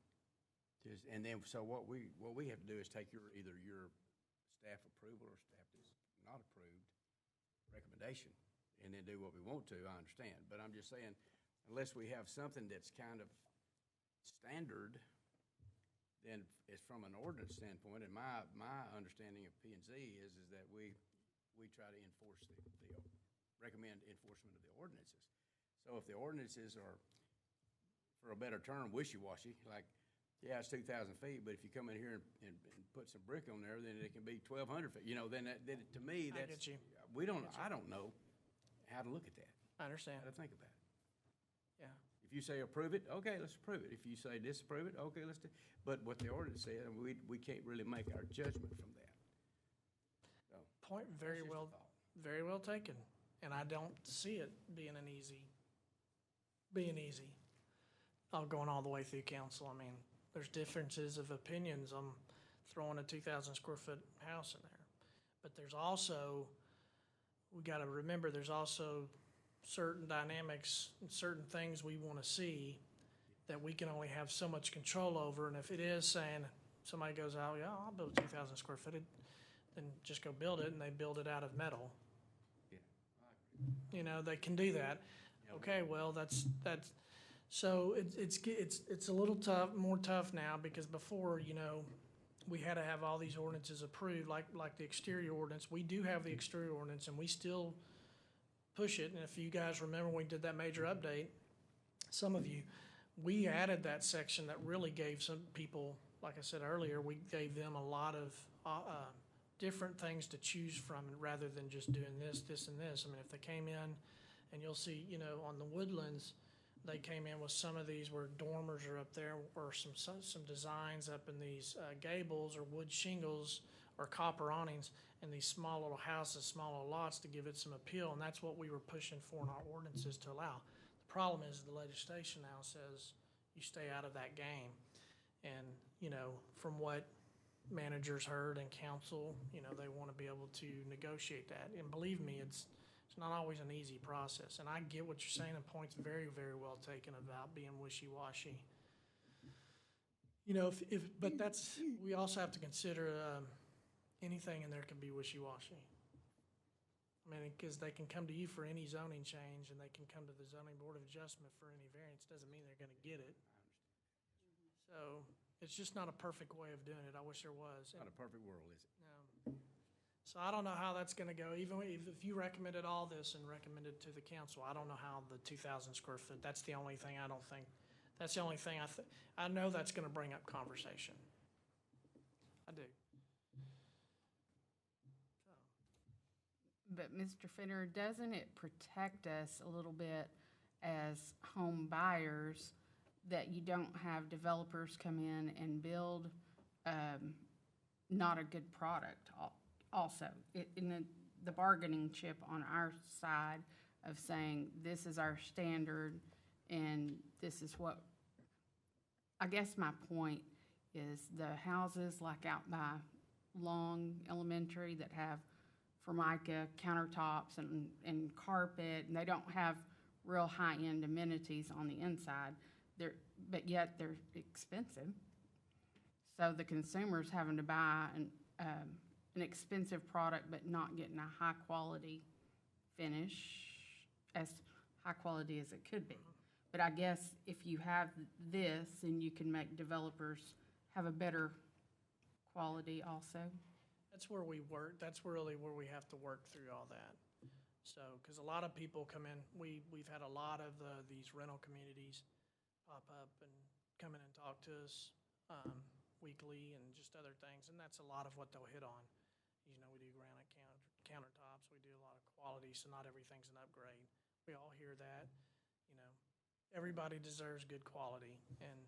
Speaker 1: And then, so what we have to do is take either your staff approval or staff is not approved recommendation, and then do what we want to, I understand. But I'm just saying, unless we have something that's kind of standard, then it's from an ordinance standpoint, and my understanding of P and Z is that we try to enforce recommend enforcement of the ordinances. So if the ordinances are, for a better term, wishy-washy, like, yeah, it's 2,000 feet, but if you come in here and put some brick on there, then it can be 1,200 feet. You know, then to me,
Speaker 4: I
Speaker 1: that's,
Speaker 4: get you.
Speaker 1: I don't know how to look at that,
Speaker 4: I understand,
Speaker 1: how to think about it.
Speaker 4: yeah.
Speaker 1: If you say approve it, okay, let's approve it. If you say disapprove it, okay, let's do. But what the ordinance said, we can't really make our judgment from that. So,
Speaker 4: Point very
Speaker 1: that's just a
Speaker 4: well,
Speaker 1: thought.
Speaker 4: very well taken, and I don't see it being easy. Going all the way through council. I mean, there's differences of opinions on throwing a 2,000 square foot house in there. But there's also, we gotta remember, there's also certain dynamics and certain things we wanna see that we can only have so much control over. And if it is saying, somebody goes out, yeah, I'll build 2,000 square foot, then just go build it, and they build it out of metal.
Speaker 1: Yeah, I agree.
Speaker 4: You know, they can do that.
Speaker 1: Yeah,
Speaker 4: Okay, well, that's, so it's a little more tough now, because before, you know, we had to have all these ordinances approved, like the exterior ordinance. We do have the exterior ordinance, and we still push it. And if you guys remember when we did that major update, some of you, we added that section that really gave some people, like I said earlier, we gave them a lot of different things to choose from, rather than just doing this, this, and this. I mean, if they came in, and you'll see, you know, on the Woodlands, they came in with some of these where dormers are up there, or some designs up in these gables or wood shingles or copper awnings, and these small little houses, small little lots, to give it some appeal. And that's what we were pushing for in our ordinances to allow. The problem is the legislation now says you stay out of that game. And, you know, from what managers heard and council, you know, they want to be able to negotiate that. And believe me, it's not always an easy process. And I get what you're saying, and points very, very well taken about being wishy-washy. You know, but that's, we also have to consider anything in there can be wishy-washy. I mean, because they can come to you for any zoning change, and they can come to the zoning board of adjustment for any variance. Doesn't mean they're gonna get it. So it's just not a perfect way of doing it. I wish there was.
Speaker 1: Not a perfect world, is it?
Speaker 4: No. So I don't know how that's gonna go. Even if you recommended all this and recommended to the council, I don't know how the 2,000 square foot, that's the only thing I don't think, that's the only thing I know that's gonna bring up conversation. I do.
Speaker 6: But Mr. Finner, doesn't it protect us a little bit as home buyers that you don't have developers come in and build not a good product also? In the bargaining chip on our side of saying, this is our standard and this is what, I guess my point is the houses like out by Long Elementary that have Formica countertops and carpet, and they don't have real high-end amenities on the inside, but yet they're expensive. So the consumer's having to buy an expensive product but not getting a high-quality finish as high quality as it could be. But I guess if you have this, and you can make developers have a better quality also.
Speaker 4: That's where we work, that's really where we have to work through all that. So, because a lot of people come in, we've had a lot of these rental communities pop up and come in and talk to us weekly and just other things, and that's a lot of what they'll hit on. You know, we do granite countertops, we do a lot of quality, so not everything's an upgrade. We all hear that, you know. Everybody deserves good quality, and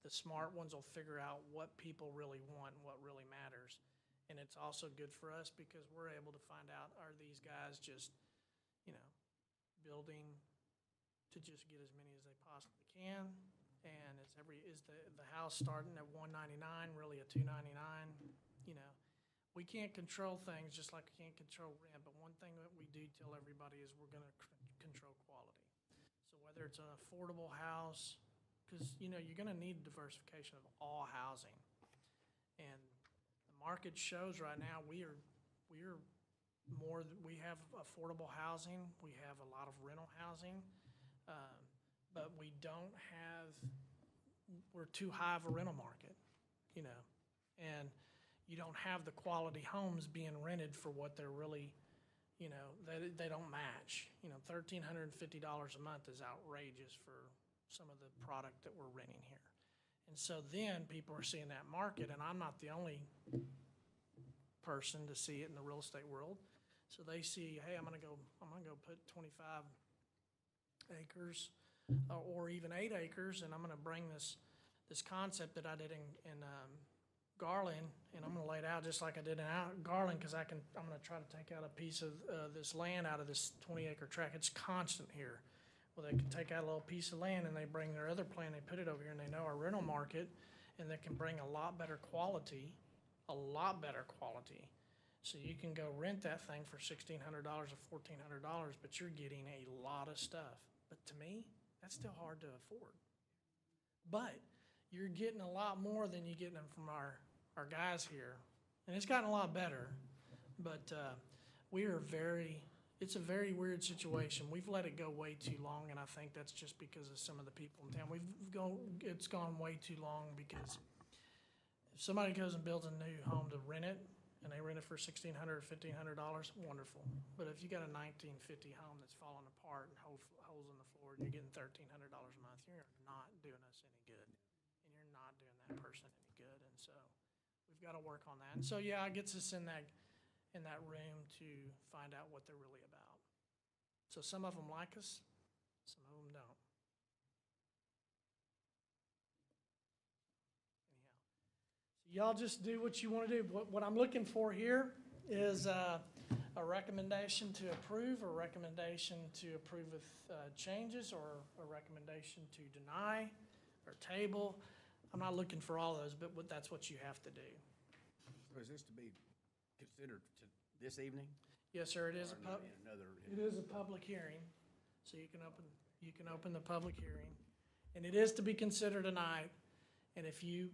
Speaker 4: the smart ones will figure out what people really want and what really matters. And it's also good for us because we're able to find out, are these guys just, you know, building to just get as many as they possibly can? And is the house starting at $199 really a $299? You know, we can't control things just like we can't control rent, but one thing that we do tell everybody is we're gonna control quality. So whether it's an affordable house, because, you know, you're gonna need diversification of all housing. And the market shows right now we have affordable housing, we have a lot of rental housing, but we don't have, we're too high of a rental market, you know, and you don't have the quality homes being rented for what they're really, you know, they don't match. You know, $1,350 a month is outrageous for some of the product that we're renting here. And so then people are seeing that market, and I'm not the only person to see it in the real estate world. So they see, hey, I'm gonna go put 25 acres or even 8 acres, and I'm gonna bring this concept that I did in Garland, and I'm gonna lay it out just like I did in Garland, because I'm gonna try to take out a piece of this land out of this 20-acre tract. It's constant here. Well, they can take out a little piece of land and they bring their other plan, they put it over here, and they know our rental market, and they can bring a lot better quality. So you can go rent that thing for $1,600 or $1,400, but you're getting a lot of stuff. But to me, that's still hard to afford. But you're getting a lot more than you're getting from our guys here. And it's gotten a lot better, but it's a very weird situation. We've let it go way too long, and I think that's just because of some of the people in town. It's gone way too long because if somebody goes and builds a new home to rent it, and they rent it for $1,600 or $1,500, wonderful. But if you got a 1950 home that's falling apart and holes in the floor, and you're getting $1,300 a month, you're not doing us any good, and you're not doing that person any good. And so we've got to work on that. And so yeah, it gets us in that room to find out what they're really about. So some of them like us, some of them don't. Y'all just do what you want to do. What I'm looking for here is a recommendation to approve, a recommendation to approve with changes, or a recommendation to deny or table. I'm not looking for all those, but that's what you have to do.
Speaker 1: So is this to be considered this evening?
Speaker 4: Yes, sir. It is a public hearing, so you can open the public hearing, and it is to be considered tonight. And if you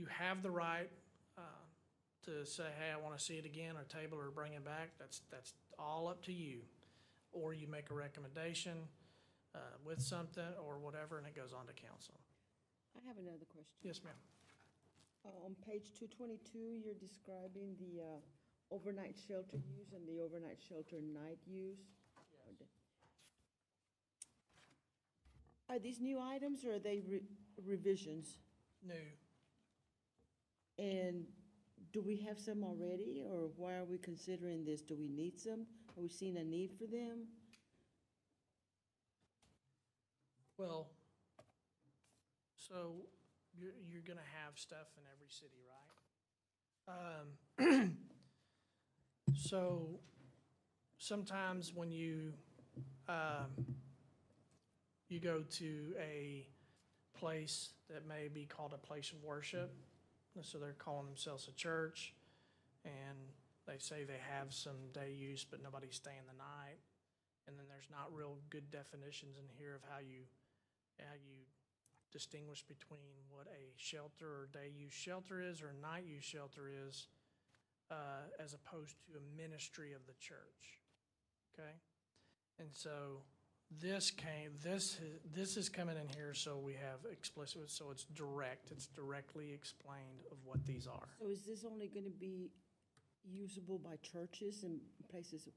Speaker 4: have the right to say, hey, I want to see it again, or table, or bring it back. That's all up to you. Or you make a recommendation with something or whatever, and it goes on to council.
Speaker 7: I have another question.
Speaker 4: Yes, ma'am.
Speaker 7: On page 222, you're describing the overnight shelter use and the overnight shelter night use. Yes. Are these new items, or are they revisions?
Speaker 4: New.
Speaker 7: And do we have some already, or why are we considering this? Do we need some? Are we seeing a need for them?
Speaker 4: Well, so you're going to have stuff in every city, right? So sometimes when you go to a place that may be called a place of worship, so they're calling themselves a church, and they say they have some day use, but nobody's staying the night. And then there's not real good definitions in here of how you distinguish between what a shelter or day use shelter is or night use shelter is, as opposed to a ministry of the church. Okay? And so this is coming in here, so we have explicit, so it's directly explained of what these are.
Speaker 7: So is this only gonna be usable by churches and places?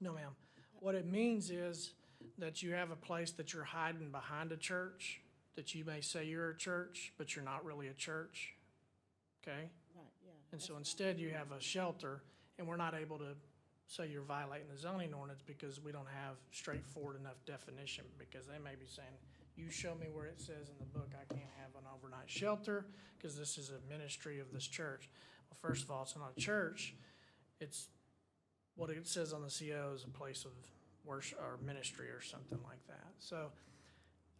Speaker 4: No, ma'am. What it means is that you have a place that you're hiding behind a church, that you may say you're a church, but you're not really a church, okay?
Speaker 7: Right, yeah.
Speaker 4: And so instead, you have a shelter, and we're not able to say you're violating the zoning ordinance because we don't have straightforward enough definition, because they may be saying, you show me where it says in the book I can't have an overnight shelter because this is a ministry of this church. Well, first of all, it's not a church. It's what it says on the CO is a place of worship or ministry or something like that. So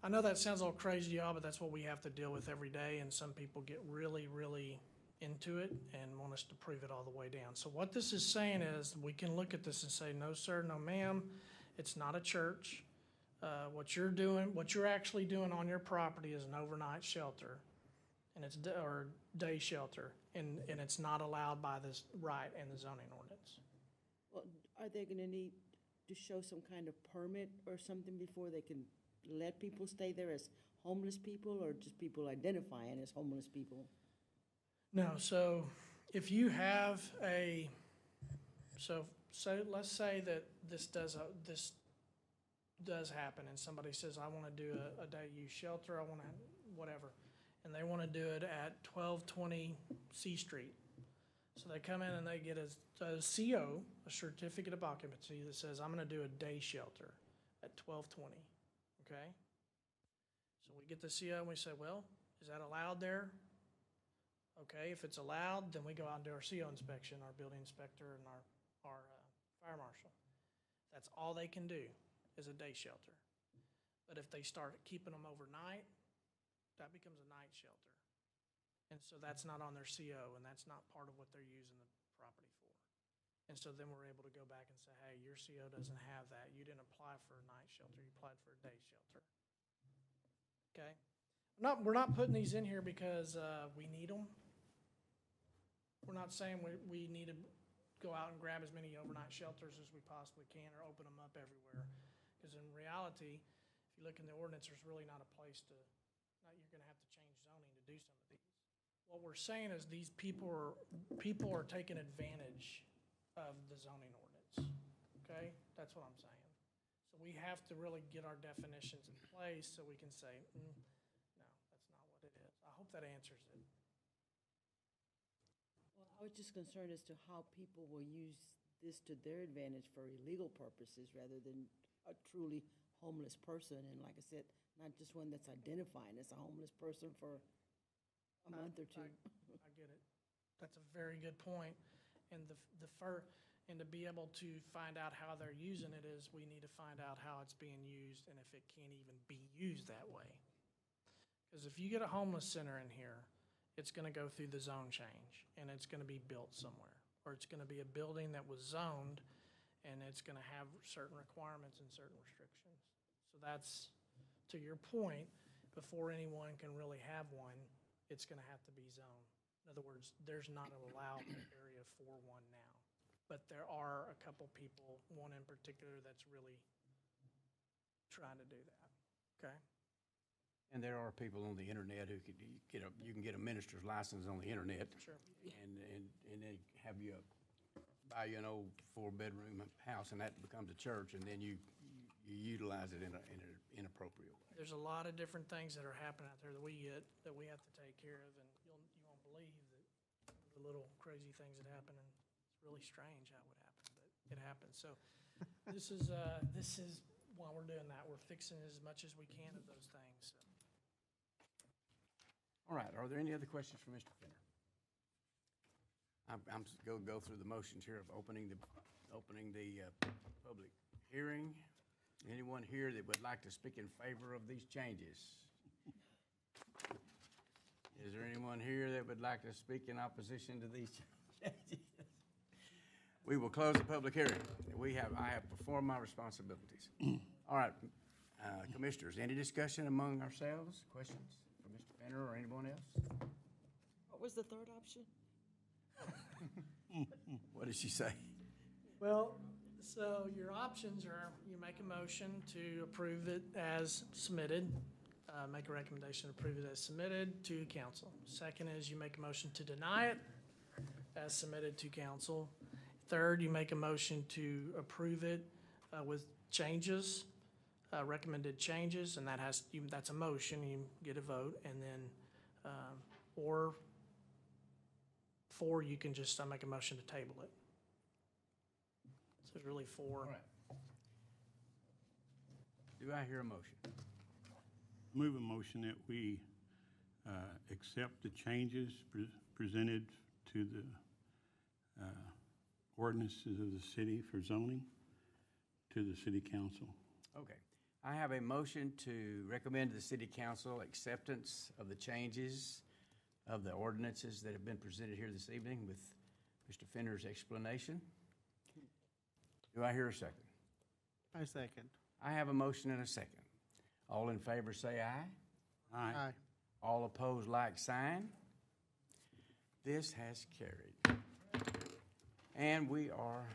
Speaker 4: I know that sounds all crazy to y'all, but that's what we have to deal with every day, and some people get really, really into it and want us to prove it all the way down. So what this is saying is we can look at this and say, no, sir, no, ma'am, it's not a church. What you're actually doing on your property is an overnight shelter, and it's or day shelter, and it's not allowed by this right in the zoning ordinance.
Speaker 7: Well, are they gonna need to show some kind of permit or something before they can let people stay there as homeless people, or just people identifying as homeless people?
Speaker 4: No, so if you have so let's say that this does happen, and somebody says, I want to do a day use shelter, I want to, whatever, and they want to do it at 1220 C Street. So they come in and they get a CO, a certificate of occupancy, that says, I'm going to do a day shelter at 1220, okay? So we get the CO and we say, well, is that allowed there? Okay, if it's allowed, then we go out and do our CO inspection, our building inspector and our fire marshal. That's all they can do is a day shelter. But if they start keeping them overnight, that becomes a night shelter. And so that's not on their CO, and that's not part of what they're using the property for. And so then we're able to go back and say, hey, your CO doesn't have that. You didn't apply for a night shelter, you applied for a day shelter. Okay? We're not putting these in here because we need them. We're not saying we need to go out and grab as many overnight shelters as we possibly can or open them up everywhere. Because in reality, if you look in the ordinance, there's really not a place to, you're going to have to change zoning to do some of these. What we're saying is these people are taking advantage of the zoning ordinance, okay? That's what I'm saying. So we have to really get our definitions in place so we can say, no, that's not what it is. I hope that answers it.
Speaker 7: Well, I was just concerned as to how people will use this to their advantage for illegal purposes rather than a truly homeless person. And like I said, not just one that's identifying as a homeless person for a month or two.
Speaker 4: I get it. That's a very good point. And and to be able to find out how they're using it is we need to find out how it's being used and if it can't even be used that way. Because if you get a homeless center in here, it's going to go through the zone change and it's going to be built somewhere. Or it's going to be a building that was zoned and it's going to have certain requirements and certain restrictions. So that's, to your point, before anyone can really have one, it's going to have to be zoned. In other words, there's not an allowed area for one now. But there are a couple people, one in particular, that's really trying to do that, okay?
Speaker 1: And there are people on the internet who you can get a minister's license on the internet.
Speaker 4: Sure.
Speaker 1: And they have you buy you an old 4-bedroom house, and that becomes a church, and then you utilize it in an inappropriate way.
Speaker 4: There's a lot of different things that are happening out there that we have to take care of, and you won't believe that the little crazy things that happen, and it's really strange how it would happen, but it happens. So this is why we're doing that. We're fixing as much as we can of those things. So.
Speaker 1: All right, are there any other questions for Mr. Fenner? I'm going to go through the motions here of opening the public hearing. Anyone here that would like to speak in favor of these changes? Is there anyone here that would like to speak in opposition to these changes? We will close the public hearing. I have performed my responsibilities. All right, commissioners, any discussion among ourselves? Questions for Mr. Fenner or anyone else?
Speaker 7: What was the third option?
Speaker 1: What did she say?
Speaker 4: Well, So your options are, you make a motion to approve it as submitted, make a recommendation to approve it as submitted to council. Second is you make a motion to deny it as submitted to council. Third, you make a motion to approve it with changes, recommended changes, and that's a motion, you get a vote, and then, or four, you can just make a motion to table it. So there's really four.
Speaker 1: All right. Do I hear a motion?
Speaker 12: Move a motion that we accept the changes presented to the ordinances of the city for zoning to the city council.
Speaker 1: Okay. I have a motion to recommend to the city council acceptance of the changes of the ordinances that have been presented here this evening with Mr. Fenner's explanation. Do I hear a second?
Speaker 2: I second.
Speaker 1: I have a motion and a second. All in favor say aye.
Speaker 2: Aye.
Speaker 1: All opposed, like sign. This has carried. And we are